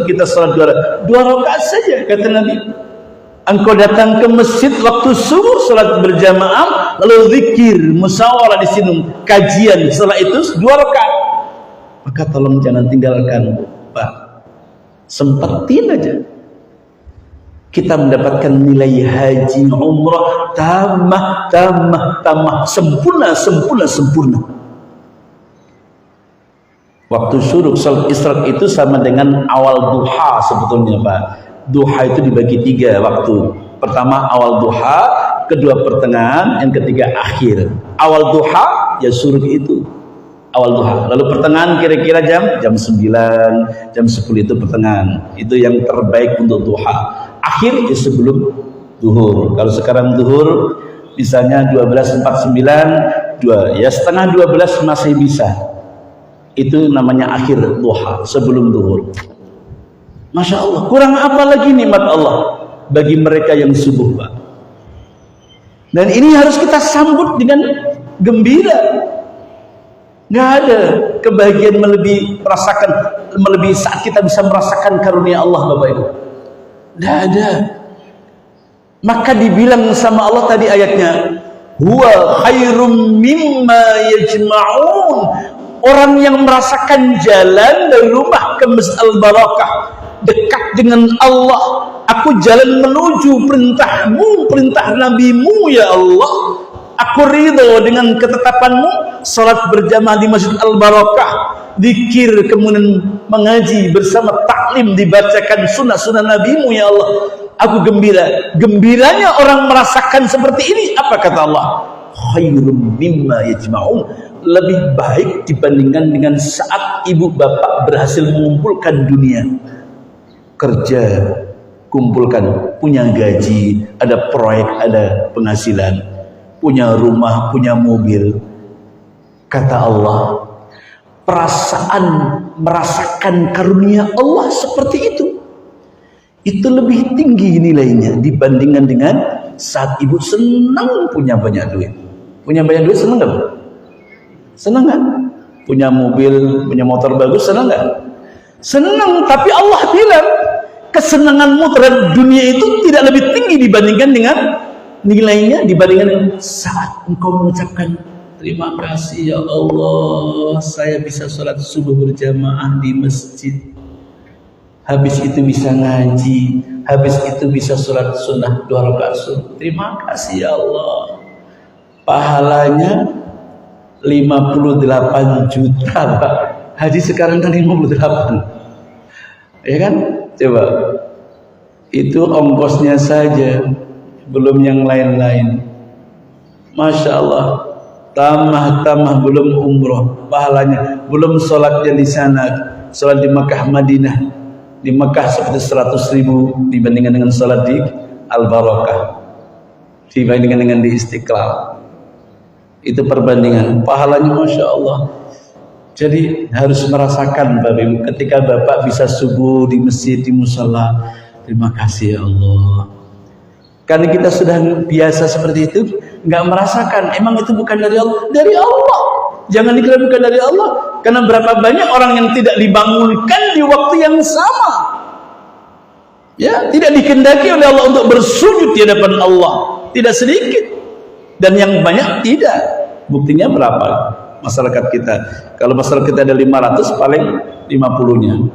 kita sholat 2 rakaat saja, kata Nabi. Engkau datang ke masjid waktu subuh, sholat berjamaah, lalu zikir, musyawarah di sini, kajian, setelah itu 2 rakaat. Maka tolong jangan tinggalkan, Pak. Sempetin aja. Kita mendapatkan nilai haji, umrah tamah, sempurna. Waktu syuruk salat isyraq itu sama dengan awal duha sebetulnya, Pak. Duha itu dibagi 3 waktu. Pertama awal duha, kedua pertengahan, yang ketiga akhir. Awal duha ya syuruk itu. Awal duha. Lalu pertengahan kira-kira jam 9, jam 10 itu pertengahan. Itu yang terbaik untuk duha. Akhir ya sebelum duhur. Kalau sekarang duhur misalnya 12.49, ya setengah 12 masih bisa. Itu namanya akhir duha, sebelum duhur. Masya Allah, kurang apa lagi nikmat Allah bagi mereka yang subuh, Pak. Dan ini harus kita sambut dengan gembira. Nggak ada kebahagiaan melebihi saat kita bisa merasakan karunia Allah, Bapak Ibu. Nggak ada. Maka dibilang sama Allah tadi ayatnya, huwa khairum mimma yajma'un. Orang yang merasakan jalan dari rumah ke Masjid Al-Barakah, dekat dengan Allah. Aku jalan menuju perintahmu, perintah nabimu ya Allah. Aku ridho dengan ketetapanmu. Salat berjamaah di Masjid Al-Barakah, zikir, kemudian mengaji bersama, taklim, dibacakan sunnah-sunnah nabimu ya Allah. Aku gembira. Gembiranya orang merasakan seperti ini, apa kata Allah? Khairum mimma yajma'un. Lebih baik dibandingkan dengan saat ibu bapak berhasil mengumpulkan dunia. Kerja, kumpulkan, punya gaji, ada proyek, ada penghasilan, punya rumah, punya mobil. Kata Allah, perasaan merasakan karunia Allah seperti itu lebih tinggi nilainya dibandingkan dengan saat ibu senang punya banyak duit. Punya banyak duit senang gak? Senang gak? Punya mobil, punya motor bagus, senang gak? Senang, tapi Allah bilang kesenanganmu terhadap dunia itu tidak lebih tinggi dibandingkan dengan nilainya, dibandingkan dengan saat engkau mengucapkan terima kasih ya Allah, saya bisa sholat subuh berjamaah di masjid, habis itu bisa ngaji, habis itu bisa sholat sunnah 2 rakaat sunnah. Terima kasih ya Allah. Pahalanya 58 juta, Pak. Haji sekarang kan 58, ya kan? Coba, itu ongkosnya saja, belum yang lain-lain. Masya Allah. Tamah belum umroh pahalanya, belum sholatnya di sana, sholat di Mekah Madinah. Di Mekah seperti 100.000 dibandingkan dengan sholat di Al-Barakah, dibandingkan dengan di Istiqlal. Itu perbandingan pahalanya, Masya Allah. Jadi harus merasakan, Bapak Ibu, ketika Bapak bisa subuh di masjid, di musala, terima kasih ya Allah. Karena kita sudah biasa seperti itu, nggak merasakan. Emang itu bukan dari Allah? Dari Allah. Jangan dikira bukan dari Allah. Karena berapa banyak orang yang tidak dibangunkan di waktu yang sama, ya, tidak dikehendaki oleh Allah untuk bersujud di hadapan Allah. Tidak sedikit. Dan yang banyak tidak. Buktinya berapa masyarakat kita? Kalau masyarakat kita ada 500, paling 50-nya.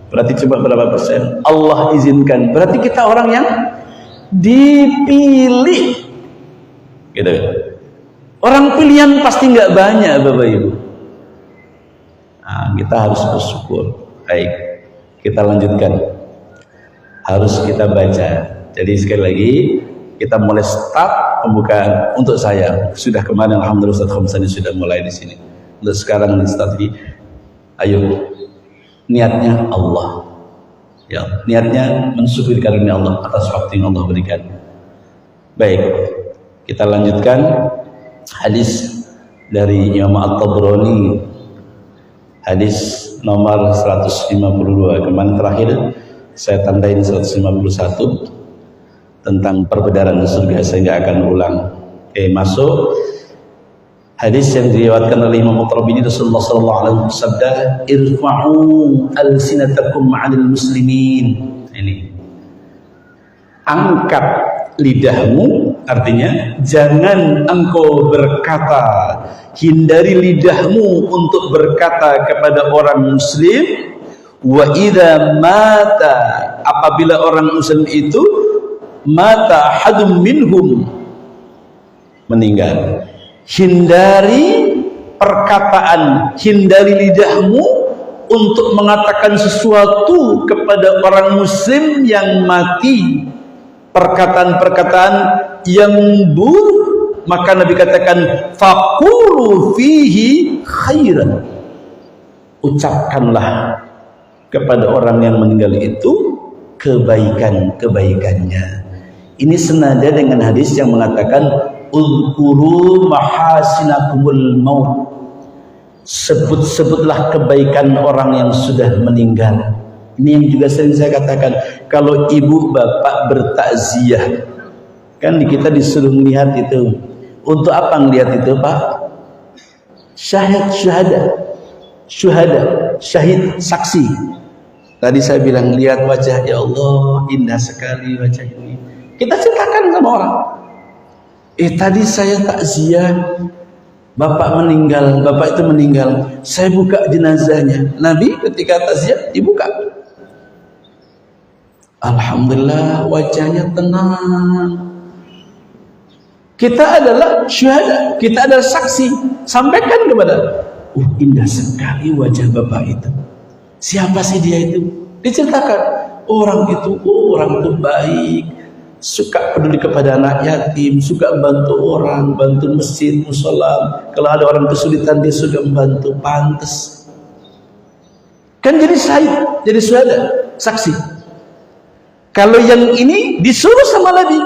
Berarti coba berapa persen? Allah izinkan. Berarti kita orang yang dipilih, gitu. Orang pilihan pasti nggak banyak, Bapak Ibu. Nah, kita harus bersyukur. Baik, kita lanjutkan. harus kita baca. Jadi sekali lagi kita mulai start pembukaan untuk saya. Sudah kemarin alhamdulillah Ustaz Khamsani sudah mulai di sini. Untuk sekarang di start lagi. Ayo, niatnya Allah. Ya, niatnya mensyukuri karunia Allah atas waktu yang Allah berikan. Baik, kita lanjutkan hadis dari Imam At-Tabrani, hadis nomor 152. Kemarin terakhir saya tandain 151 tentang perbedaan surga, saya nggak akan ulang. Oke, masuk hadis yang diriwayatkan oleh Imam At-Tabrani. Rasulullah sallallahu alaihi wasallam bersabda, "Irfa'u alsinatakum 'anil muslimin." Ini. Angkat lidahmu, artinya jangan engkau berkata, hindari lidahmu untuk berkata kepada orang muslim. Wa idza mata, apabila orang muslim itu mata hadum minhum, meninggal, hindari perkataan, hindari lidahmu untuk mengatakan sesuatu kepada orang muslim yang mati, perkataan-perkataan yang buruk. Maka Nabi katakan, faqulu fihi khairan, ucapkanlah kepada orang yang meninggal itu kebaikan-kebaikannya. Ini senada dengan hadis yang mengatakan, uzkuru mahasinakumul maut, sebut-sebutlah kebaikan orang yang sudah meninggal. Ini yang juga sering saya katakan, kalau ibu bapak bertakziah, kan kita disuruh melihat itu. Untuk apa ngelihat itu, Pak? Syuhada, syahid, saksi. Tadi saya bilang, lihat wajah, ya Allah, indah sekali wajah ini. Kita ceritakan sama orang. Tadi saya takziah, bapak meninggal, bapak itu meninggal. Saya buka jenazahnya. Nabi ketika takziah dibuka. Alhamdulillah, wajahnya tenang. Kita adalah syuhada, kita adalah saksi. Sampaikan kepada, indah sekali wajah bapak itu. Siapa sih dia itu? Diceritakan. Orang itu baik, suka peduli kepada anak yatim, suka bantu orang, bantu masjid, musola. Kalau ada orang kesulitan dia suka membantu. Pantes. Kan jadi syahid, jadi syuhada, saksi. Kalau yang ini disuruh sama Nabi,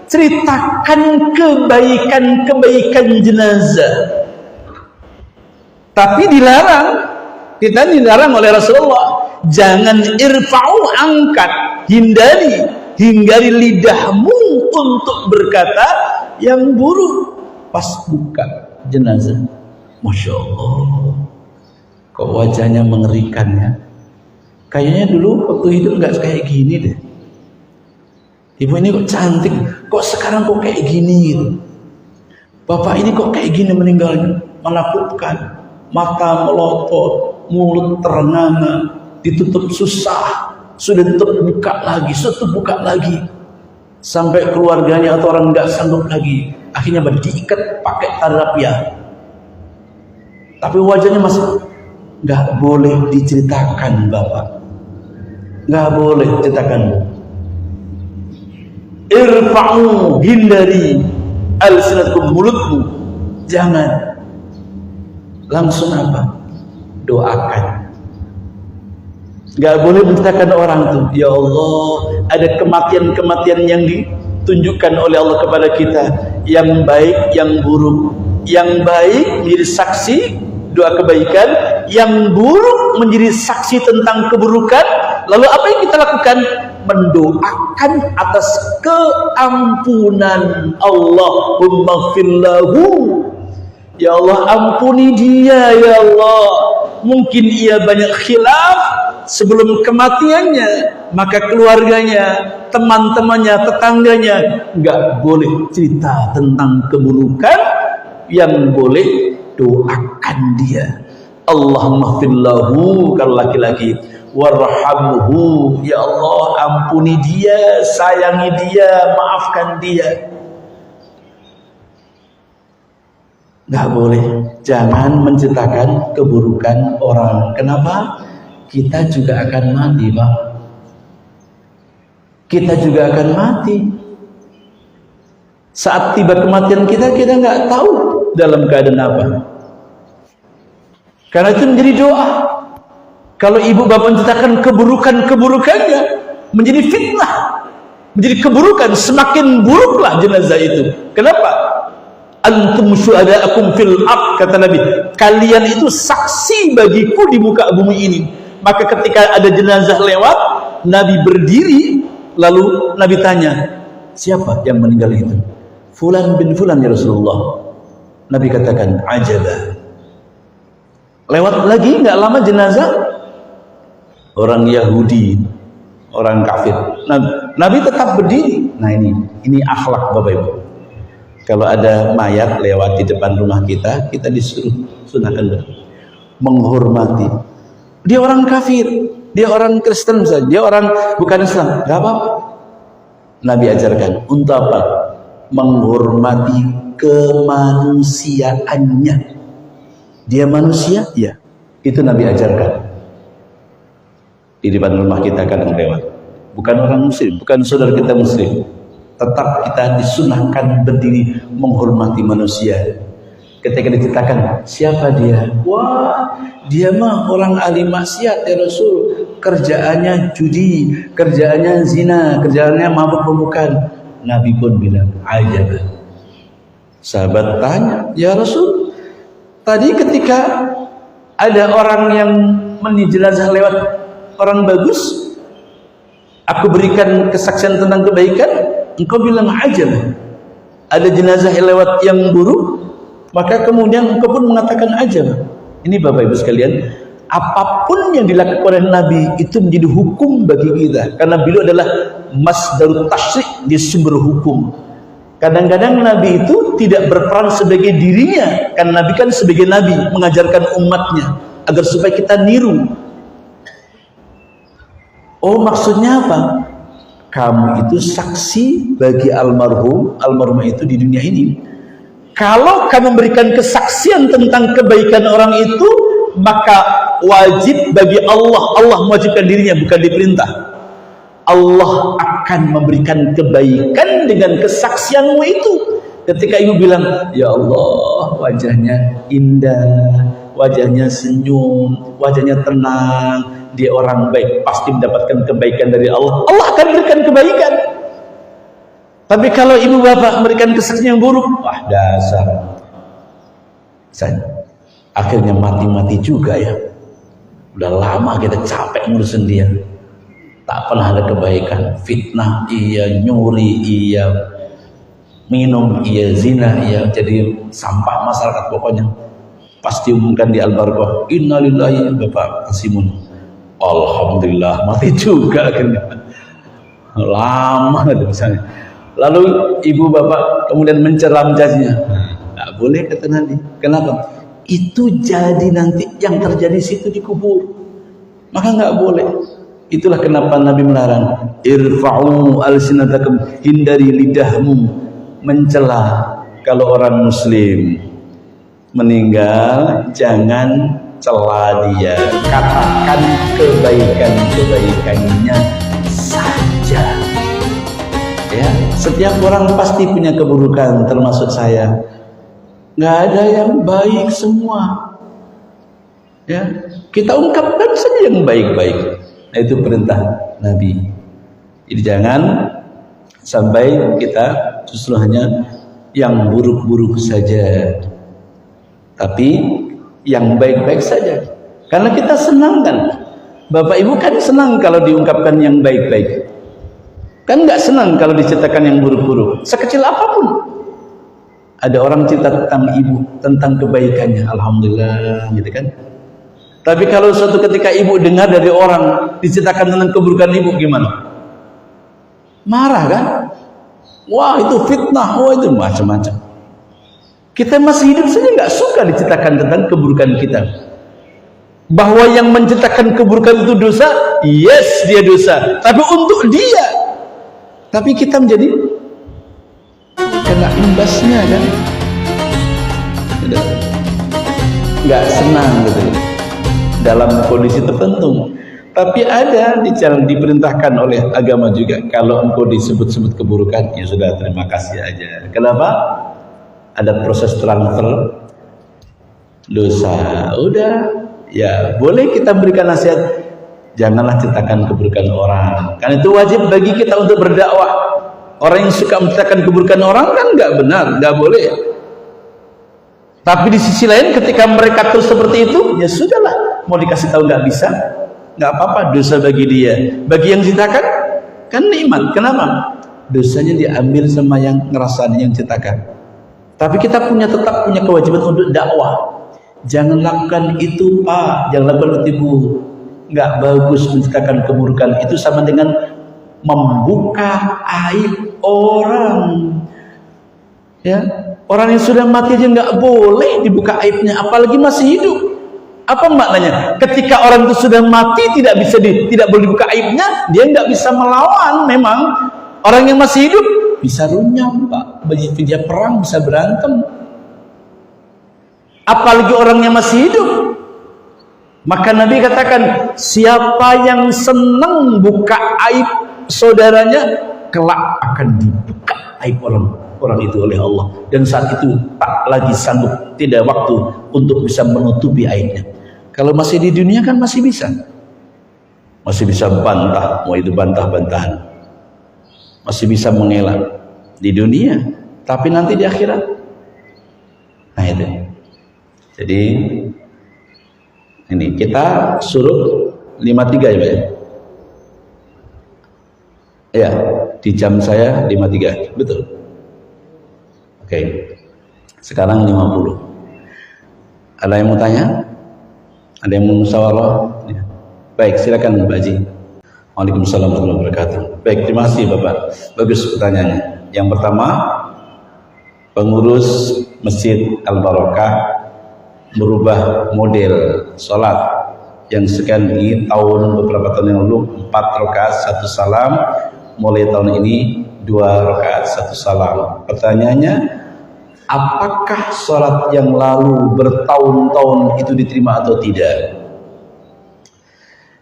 ceritakan kebaikan-kebaikan jenazah. Tapi dilarang, kita dilarang oleh Rasulullah, jangan irfa'u, angkat, hindari lidahmu untuk berkata yang buruk pas buka jenazah. Masya Allah, kok wajahnya mengerikan ya. Kayaknya dulu waktu hidup nggak kayak gini deh. Ibu ini kok cantik, kok sekarang kok kayak gini gitu. Bapak ini kok kayak gini meninggalnya, menakutkan. Mata melotot, mulut terenganga, ditutup susah, sudah ditutup buka lagi, sampai keluarganya atau orang nggak sanggup lagi, akhirnya diikat pakai tali rapia. Tapi wajahnya masih nggak boleh diceritakan, bapak, nggak boleh diceritakan. Irfa'u, hindari alsinatkum, mulutmu, jangan. Langsung apa? Doakan. Gak boleh menceritakan orang tuh, ya Allah, ada kematian-kematian yang ditunjukkan oleh Allah kepada kita, yang baik, yang buruk. Yang baik menjadi saksi doa kebaikan, yang buruk menjadi saksi tentang keburukan. Lalu apa yang kita lakukan? Mendoakan atas keampunan. Allahumma fillahu, ya Allah ampuni dia ya Allah. Mungkin ia banyak khilaf sebelum kematiannya, maka keluarganya, teman-temannya, tetangganya nggak boleh cerita tentang keburukan. Yang boleh doakan dia. Allahumma fillahu, kalau laki-laki, warhamhu, ya Allah ampuni dia, sayangi dia, maafkan dia. Nggak boleh, jangan menceritakan keburukan orang. Kenapa? Kita juga akan mati, Pak. kita juga akan mati. Saat tiba kematian kita nggak tahu dalam keadaan apa. Karena itu menjadi doa. Kalau ibu bapak menceritakan keburukannya, menjadi fitnah, menjadi keburukan, semakin buruklah jenazah itu. Kenapa? Antum syuhada'akum fil ard, kata Nabi. Kalian itu saksi bagiku di muka bumi ini. Maka ketika ada jenazah lewat, Nabi berdiri, lalu Nabi tanya, siapa yang meninggal itu? Fulan bin Fulan ya Rasulullah. Nabi katakan, ajabah. Lewat lagi nggak lama jenazah orang Yahudi, orang kafir. Nabi tetap berdiri. Nah ini akhlak Bapak Ibu. Kalau ada mayat lewat di depan rumah kita disuruh sunahkan berdiri, menghormati. Dia orang kafir, dia orang Kristen saja, dia orang bukan Islam, nggak apa-apa. Nabi ajarkan untuk apa? Menghormati kemanusiaannya. Dia manusia, ya. Itu Nabi ajarkan. Di depan rumah kita kadang lewat. Bukan orang muslim, bukan saudara kita muslim. Tetap kita disunahkan berdiri menghormati manusia. Ketika diceritakan, siapa dia? Wah, dia mah orang ahli maksiat ya Rasul. Kerjaannya judi, kerjaannya zina, kerjaannya mabuk pemukan. Nabi pun bilang, ajab. Sahabat tanya, ya Rasul, tadi ketika ada orang yang jenazah lewat, orang bagus, aku berikan kesaksian tentang kebaikan, engkau bilang ajab. Ada jenazah lewat yang buruk, maka kemudian engkau pun mengatakan ajab. Ini Bapak Ibu sekalian, apapun yang dilakukan oleh Nabi itu menjadi hukum bagi kita, karena beliau adalah masdarut tasyri', dia sumber hukum. Kadang-kadang Nabi itu tidak berperan sebagai dirinya, karena Nabi kan sebagai Nabi mengajarkan umatnya agar supaya kita niru. Oh, maksudnya apa? Kamu itu saksi bagi almarhumah itu di dunia ini. Kalau kamu memberikan kesaksian tentang kebaikan orang itu, maka wajib bagi Allah mewajibkan dirinya, bukan diperintah. Allah akan memberikan kebaikan dengan kesaksianmu itu. Ketika ibu bilang, ya Allah, wajahnya indah, wajahnya senyum, wajahnya tenang, dia orang baik, pasti mendapatkan kebaikan dari Allah. Allah akan berikan kebaikan. Tapi kalau ibu bapak memberikan kesaksian yang buruk, wah dasar, akhirnya mati-mati juga ya. Udah lama kita capek ngurusin dia, tak pernah ada kebaikan. Fitnah iya, nyuri iya, minum iya, zina iya, jadi sampah masyarakat pokoknya. Pasti umumkan di Al-Barqah, innalillahi, Bapak Kasimun, alhamdulillah, mati juga akhirnya. Lama misalnya. Lalu ibu bapak kemudian menceram jasnya, nggak boleh kata Nabi. Kenapa? Itu jadi nanti yang terjadi situ dikubur, maka nggak boleh. Itulah kenapa Nabi melarang, irfa'u alsinatakum, hindari lidahmu mencela. Kalau orang muslim meninggal, jangan cela dia, katakan kebaikannya saja. Ya, setiap orang pasti punya keburukan, termasuk saya. Nggak ada yang baik semua. Ya, kita ungkapkan saja yang baik-baik. Nah, itu perintah Nabi. Jadi jangan sampai kita justru hanya yang buruk-buruk saja, tapi yang baik-baik saja. Karena kita senang kan, Bapak Ibu kan senang kalau diungkapkan yang baik-baik. Kan nggak senang kalau diceritakan yang buruk-buruk, sekecil apapun. Ada orang cerita tentang ibu, tentang kebaikannya, alhamdulillah, gitu kan. Tapi kalau suatu ketika ibu dengar dari orang diceritakan tentang keburukan ibu, gimana? Marah kan? Wah, itu fitnah, wah itu macam-macam. Kita masih hidup saja nggak suka diceritakan tentang keburukan kita. Bahwa yang menceritakan keburukan itu dosa, yes dia dosa, tapi untuk dia. Tapi kita menjadi kena imbasnya kan, nggak senang gitu dalam kondisi tertentu. Tapi ada diperintahkan oleh agama juga, kalau engkau disebut-sebut keburukan, ya sudah terima kasih aja. Kenapa? Ada proses transfer dosa. Udah, ya boleh kita berikan nasihat, janganlah ceritakan keburukan orang. Karena itu wajib bagi kita untuk berdakwah. Orang yang suka menceritakan keburukan orang kan nggak benar, nggak boleh. Tapi di sisi lain ketika mereka terus seperti itu, ya sudahlah, mau dikasih tahu nggak bisa, nggak apa-apa, dosa bagi dia. Bagi yang ceritakan kan nikmat. Kenapa? Dosanya diambil sama yang ngerasain, yang ceritakan. Tapi kita tetap punya kewajiban untuk dakwah. Jangan lakukan itu Pak, jangan lakukan itu Bu. Nggak bagus menceritakan keburukan. Itu sama dengan membuka aib orang. Ya, orang yang sudah mati aja nggak boleh dibuka aibnya, apalagi masih hidup. Apa maknanya? Ketika orang itu sudah mati tidak boleh dibuka aibnya, dia nggak bisa melawan. Memang orang yang masih hidup bisa runyam Pak, begitu dia perang bisa berantem. Apalagi orang yang masih hidup. Maka Nabi katakan, siapa yang senang buka aib saudaranya, kelak akan dibuka aib orang itu oleh Allah. Dan saat itu tak lagi sanggup, tidak waktu untuk bisa menutupi aibnya. Kalau masih di dunia kan masih bisa bantah, mau itu bantah-bantahan, masih bisa mengelak di dunia. Tapi nanti di akhirat, nah itu. Jadi ini kita suruh 53 ya Pak ya? Ya, di jam saya 53, betul. Oke, sekarang 50. Ada yang mau tanya? Ada yang mau musyawarah? Ya. Baik, silakan Mbak Haji. Waalaikumsalam warahmatullahi wabarakatuh. Baik, terima kasih Bapak. Bagus pertanyaannya. Yang pertama, pengurus Masjid Al-Barakah merubah model sholat yang sekian ini beberapa tahun yang lalu 4 rakaat 1 salam, mulai tahun ini 2 rakaat 1 salam. Pertanyaannya, apakah sholat yang lalu bertahun-tahun itu diterima atau tidak?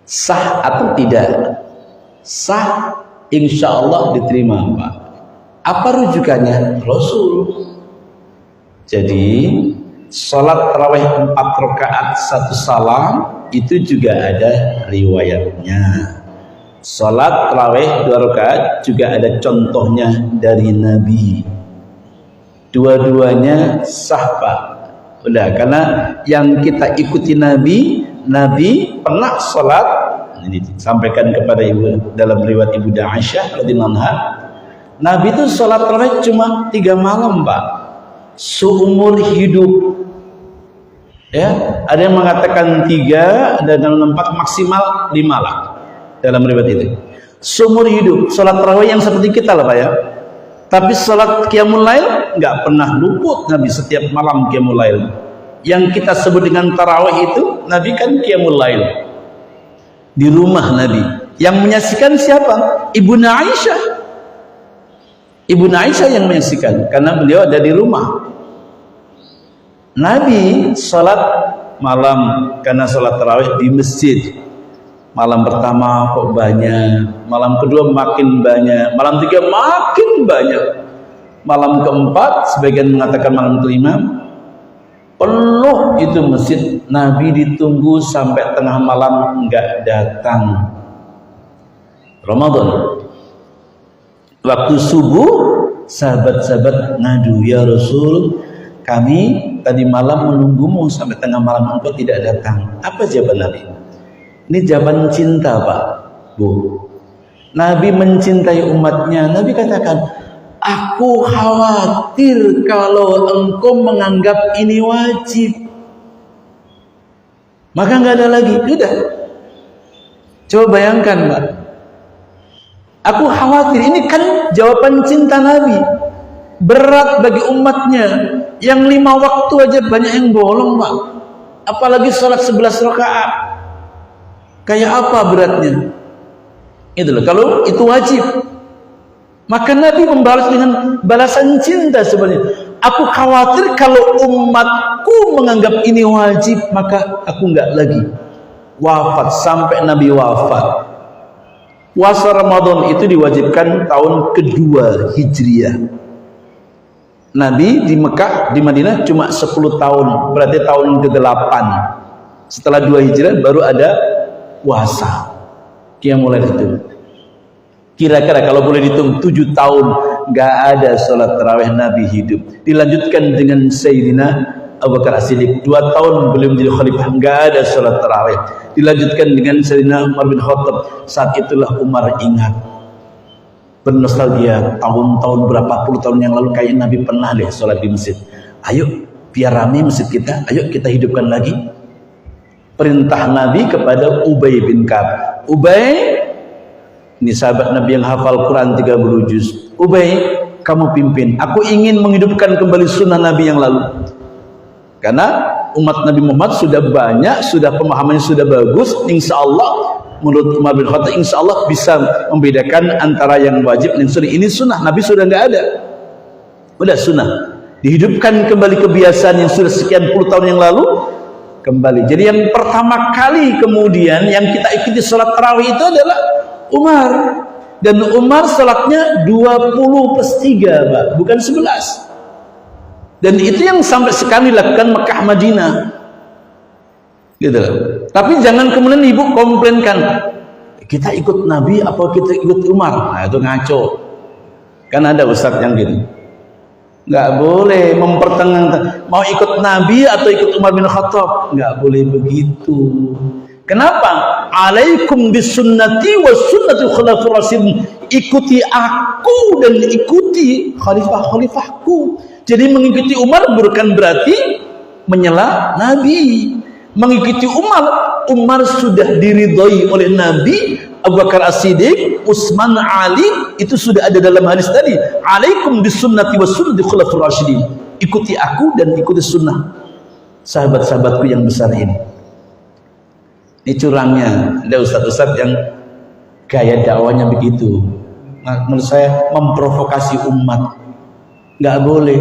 Sah atau tidak? Sah, insya Allah diterima Pak. Apa rujukannya? Rasul. Jadi sholat tarawih 4 rakaat 1 salam itu juga ada riwayatnya. Sholat tarawih 2 rakaat juga ada contohnya dari Nabi. Dua-duanya sah Pak. Udah, karena yang kita ikuti Nabi pernah sholat, ini disampaikan kepada ibu dalam riwayat Ibu Aisyah radhiyallahu anha, Nabi itu sholat tarawih cuma 3 malam Pak, seumur hidup. Ya, ada yang mengatakan 3, ada yang 4, maksimal 5 lah dalam riwayat itu. Seumur hidup sholat tarawih yang seperti kita lah Pak ya. Tapi sholat qiyamul lail nggak pernah luput Nabi, setiap malam qiyamul lail. Yang kita sebut dengan tarawih itu Nabi kan qiyamul lail di rumah Nabi. Yang menyaksikan siapa? Ibu Aisyah. Ibu Aisyah yang menyaksikan karena beliau ada di rumah. Nabi sholat malam karena sholat tarawih di masjid. Malam pertama kok banyak, malam kedua makin banyak, malam ketiga makin banyak, malam keempat sebagian mengatakan malam kelima penuh itu masjid. Nabi ditunggu sampai tengah malam enggak datang. Ramadan waktu subuh sahabat-sahabat ngadu, ya Rasul, kami tadi malam menunggumu sampai tengah malam engkau tidak datang. Apa jawaban Nabi? Ini jawaban cinta Pak, Bu. Nabi mencintai umatnya. Nabi katakan, aku khawatir kalau engkau menganggap ini wajib, maka nggak ada lagi. Udah, coba bayangkan Pak, aku khawatir. Ini kan jawaban cinta Nabi. Berat bagi umatnya yang 5 waktu aja banyak yang bolong Pak, apalagi sholat 11 rakaat. Kayak apa beratnya? Itu loh, kalau itu wajib. Maka Nabi membalas dengan balasan cinta sebenarnya. Aku khawatir kalau umatku menganggap ini wajib, maka aku enggak lagi. wafat sampai Nabi wafat. Puasa Ramadan itu diwajibkan tahun kedua Hijriah. Nabi di Mekah, di Madinah cuma 10 tahun, berarti tahun ke-8. Setelah 2 Hijriah baru ada puasa. Mulai itu. Kira-kira kalau boleh dihitung 7 tahun nggak ada sholat tarawih Nabi hidup. Dilanjutkan dengan Sayyidina Abu Bakar As-Siddiq, 2 tahun beliau menjadi khalifah, nggak ada sholat tarawih. Dilanjutkan dengan Sayyidina Umar bin Khattab. Saat itulah Umar ingat, bernostalgia, tahun-tahun berapa puluh tahun yang lalu kayak Nabi pernah deh sholat di masjid. Ayo biar rame masjid kita, ayo kita hidupkan lagi. Perintah Nabi kepada Ubay bin Ka'ab. Ubay, ini sahabat Nabi yang hafal Quran 30 juz. Ubay, kamu pimpin. Aku ingin menghidupkan kembali sunnah Nabi yang lalu. Karena umat Nabi Muhammad sudah banyak, sudah pemahamannya sudah bagus. Insya Allah, menurut Umar bin Khattab, insya Allah bisa membedakan antara yang wajib dan sunnah. Ini sunnah, Nabi sudah nggak ada. Udah sunnah. Dihidupkan kembali kebiasaan yang sudah sekian puluh tahun yang lalu. Kembali. Jadi yang pertama kali kemudian yang kita ikuti sholat tarawih itu adalah Umar. Dan Umar sholatnya 20+3, Pak, bukan 11. Dan itu yang sampai sekarang dilakukan Mekah Madinah. Gitu. Tapi jangan kemudian ibu komplainkan, kita ikut Nabi apa kita ikut Umar. Nah, itu ngaco. Kan ada ustadz yang gitu. Nggak boleh mempertengahkan mau ikut Nabi atau ikut Umar bin Khattab, nggak boleh begitu. Kenapa? Alaikum bisunnati wa sunnatul khulafur rasyidin. Ikuti aku dan ikuti khalifah-khalifahku. Jadi mengikuti Umar bukan berarti menyela Nabi. Mengikuti Umar sudah diridhoi oleh Nabi. Abu Bakar As-Siddiq, Utsman, Ali, itu sudah ada dalam hadis tadi. Alaikum bisunnati wa sunnati khulafur rasyidin. Ikuti aku dan ikuti sunnah sahabat-sahabatku yang besar ini. Ini curangnya ada ustadz-ustadz yang gaya dakwanya begitu. Nah, menurut saya memprovokasi umat. Nggak boleh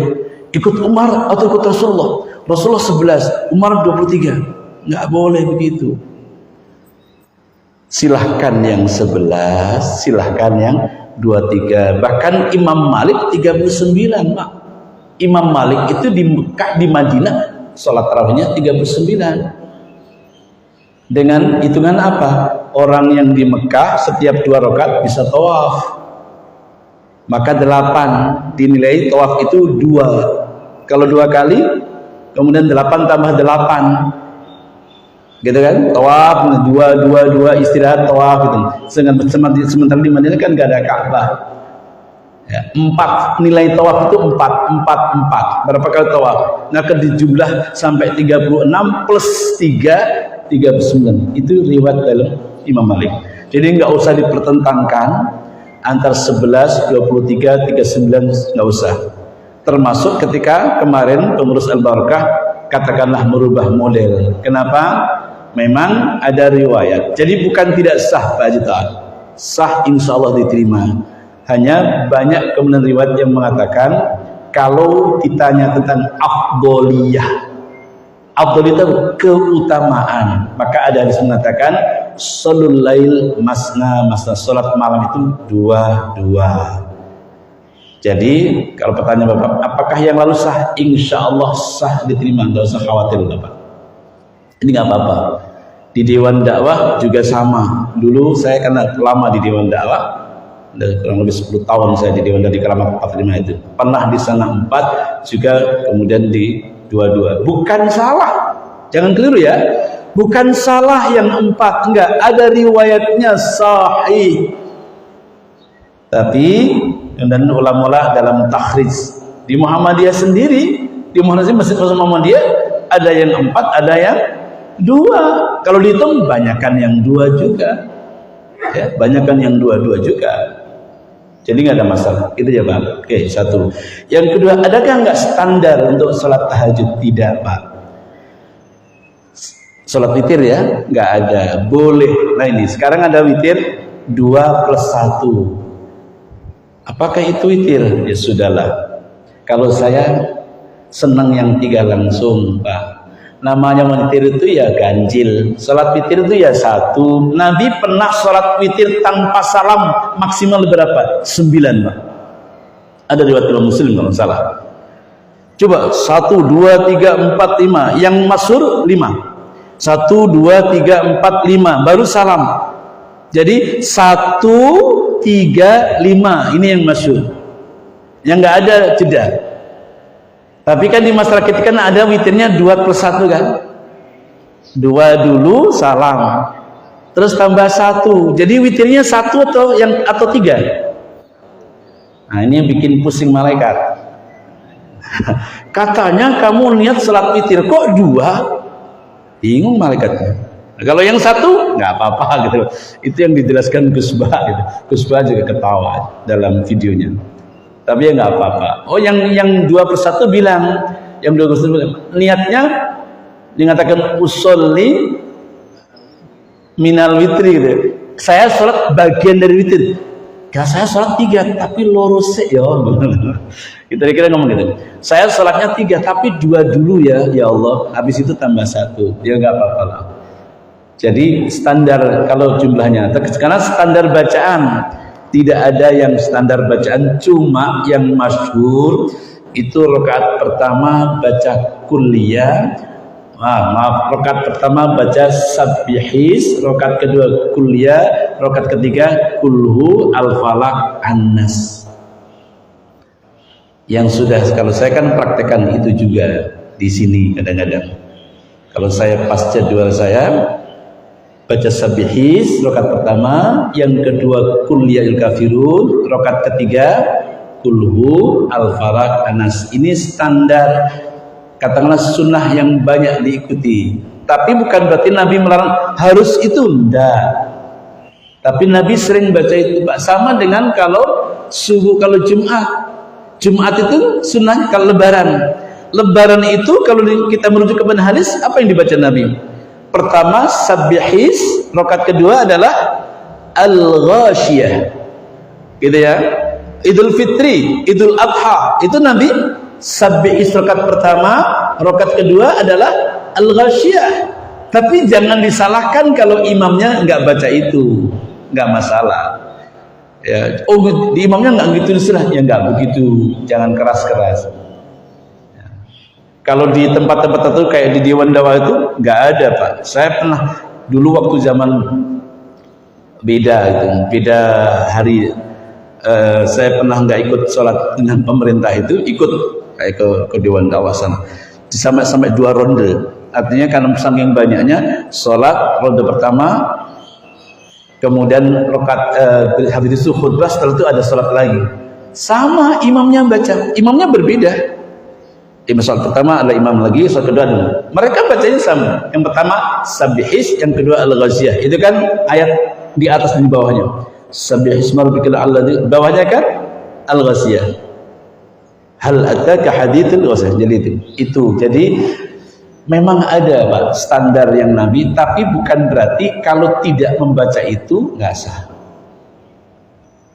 ikut Umar atau ikut Rasulullah. Rasulullah 11, Umar 23. Nggak boleh begitu. Silahkan yang 11, silahkan yang 23. Bahkan Imam Malik 39, Pak. Imam Malik itu di Mekah, di Madinah, sholat tarawihnya 39. Dengan hitungan apa? Orang yang di Mekah setiap 2 rakaat bisa tawaf. Maka 8 dinilai tawaf itu 2. Kalau 2 kali, kemudian 8 tambah 8. Gitu kan? Tawaf 2 istirahat tawaf gitu. Sementara di Madinah kan gak ada Ka'bah. Ya, 4 nilai tawaf itu 4. Berapa kali tawaf? Nah, dijumlah sampai 36 plus 3 39. Itu riwayat dalam Imam Malik. Jadi nggak usah dipertentangkan antar 11, 23, 39, nggak usah. Termasuk ketika kemarin pengurus Al-Barakah katakanlah merubah model. Kenapa? Memang ada riwayat. Jadi bukan tidak sah, Pak Haji Ta'ala. Sah, insya Allah diterima. Hanya banyak kemudian riwayat yang mengatakan kalau ditanya tentang afdoliyah, afdoliyah itu keutamaan, maka ada hadis mengatakan sholul lail masna, salat malam itu 2. Jadi kalau pertanyaan Bapak, apakah yang lalu sah? Insya Allah sah, diterima, nggak usah khawatir Bapak. Ini nggak apa-apa. Di Dewan Dakwah juga sama. Dulu saya karena lama di Dewan Dakwah, kurang lebih 10 tahun saya di Dewan Dakwah di Keramat 45 itu. Pernah di sana 4, juga kemudian di 22. Bukan salah, jangan keliru ya. Bukan salah yang 4, enggak. Ada riwayatnya sahih. Tapi dan ulama-ulama dalam takhrij di Muhammadiyah sendiri, di Muhammadiyah Masjid Rasul Muhammadiyah ada yang 4, ada yang 2. Kalau dihitung banyakan yang 2 juga. Ya, banyakan yang 2 juga. Jadi nggak ada masalah. Itu ya Pak. Oke, 1. Yang kedua, adakah nggak standar untuk sholat tahajud? Tidak, Pak. Sholat witir ya, nggak ada. Boleh. Nah ini sekarang ada witir 2+1. Apakah itu witir? Ya sudahlah. Kalau saya senang yang 3 langsung, Pak. namanya witir itu ya ganjil. Salat witir itu ya satu. Nabi pernah salat witir tanpa salam maksimal berapa? 9, Pak. Ada riwayat Imam Muslim kalau salah. Coba 1, 2, 3, 4, 5. Yang masyhur 5. 1, 2, 3, 4, 5 baru salam. Jadi 1, 3, 5 ini yang masyhur. Yang enggak ada jeda. Tapi kan di masyarakat kan ada witirnya 2+1 kan? 2 dulu salam, terus tambah 1. Jadi witirnya 1 atau 3? Nah ini yang bikin pusing malaikat. Katanya kamu niat salat witir kok 2? Bingung malaikatnya. Nah, kalau yang 1 nggak apa-apa gitu. Itu yang dijelaskan Gus Ba gitu. Gus Ba juga ketawa dalam videonya. Tapi ya nggak apa-apa. Oh yang 2+1 bilang, yang 2+1 bilang, niatnya dikatakan usolli minal witri gitu. Saya sholat bagian dari witir. Gak, saya sholat 3 tapi lurus ya. Kita kira ngomong gitu. Saya sholatnya 3 tapi 2 dulu ya Allah. Habis itu tambah 1. Ya nggak apa-apa lah. Jadi standar kalau jumlahnya. Karena standar bacaan. Tidak ada yang standar bacaan, cuma yang masyhur itu rakaat pertama baca kulliyah, rakaat pertama baca sabbihis, rakaat kedua kulliyah, rakaat ketiga kulhu al-falaq an-nas. Yang sudah, kalau saya kan praktekkan itu juga di sini kadang-kadang. Kalau saya pas jadwal saya baca sabbihis rakaat pertama, yang kedua qul ya ayyuhal kafirun, rakaat ketiga kulhu al-falaq an-nas. Ini standar, katakanlah sunnah yang banyak diikuti. Tapi bukan berarti Nabi melarang harus itu, enggak. Tapi Nabi sering baca itu, Pak. Sama dengan kalau subuh, kalau Jumat itu sunnah. Kalau Lebaran itu kalau kita merujuk kepada hadis, apa yang dibaca Nabi? Pertama sabbihis, rakaat kedua adalah al-ghasyiyah. Gitu ya. Idul Fitri, Idul Adha, itu Nabi sabbihis rakaat pertama, rakaat kedua adalah al-ghasyiyah. Tapi jangan disalahkan kalau imamnya enggak baca itu, enggak masalah. Ya, oh di imamnya enggak gitu istilah, ya enggak begitu. Jangan keras-keras. Kalau di tempat-tempat tertentu kayak di Dewan Dakwah itu nggak ada, Pak. Saya pernah dulu waktu zaman beda hari, saya pernah nggak ikut sholat dengan pemerintah itu, ikut kayak ke Dewan Dakwah sana. Sampai 2 ronde. Artinya karena saking banyaknya sholat ronde pertama, kemudian rakaat habis itu khutbah, setelah itu ada sholat lagi. Sama imamnya baca, imamnya berbeda. Sholat pertama adalah imam lagi, sholat kedua adalah mereka bacanya sama. Yang pertama sabbihis, yang kedua al-ghasyiyah. Itu kan ayat di atas dan di bawahnya. Sabbihis rabbikal a'la, bawahnya kan al-ghasyiyah. Hal ataka hadithul ghasyiyah. Jadi itu. Jadi memang ada, Pak, standar yang Nabi, tapi bukan berarti kalau tidak membaca itu nggak sah.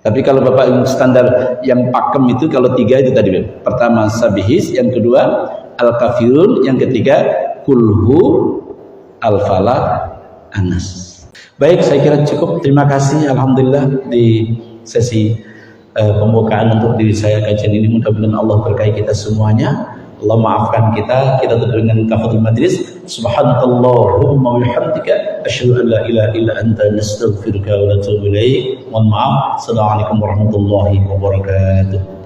Tapi kalau Bapak standar yang pakem itu kalau 3 itu tadi, pertama sabbihis, yang kedua al-kafirun, yang ketiga kulhu al-falaq an-nas. Baik, saya kira cukup. Terima kasih, alhamdulillah di sesi pembukaan untuk diri saya kajian ini. Mudah-mudahan Allah berkahi kita semuanya. Allah maafkan kita tutup dengan kafatul majlis. Subhanallahumma wa bihamdika asyhadu an la ilaha illa anta nastaghfiruka wa natubu ilaik. Mohon maaf. Assalamualaikum warahmatullahi wabarakatuh.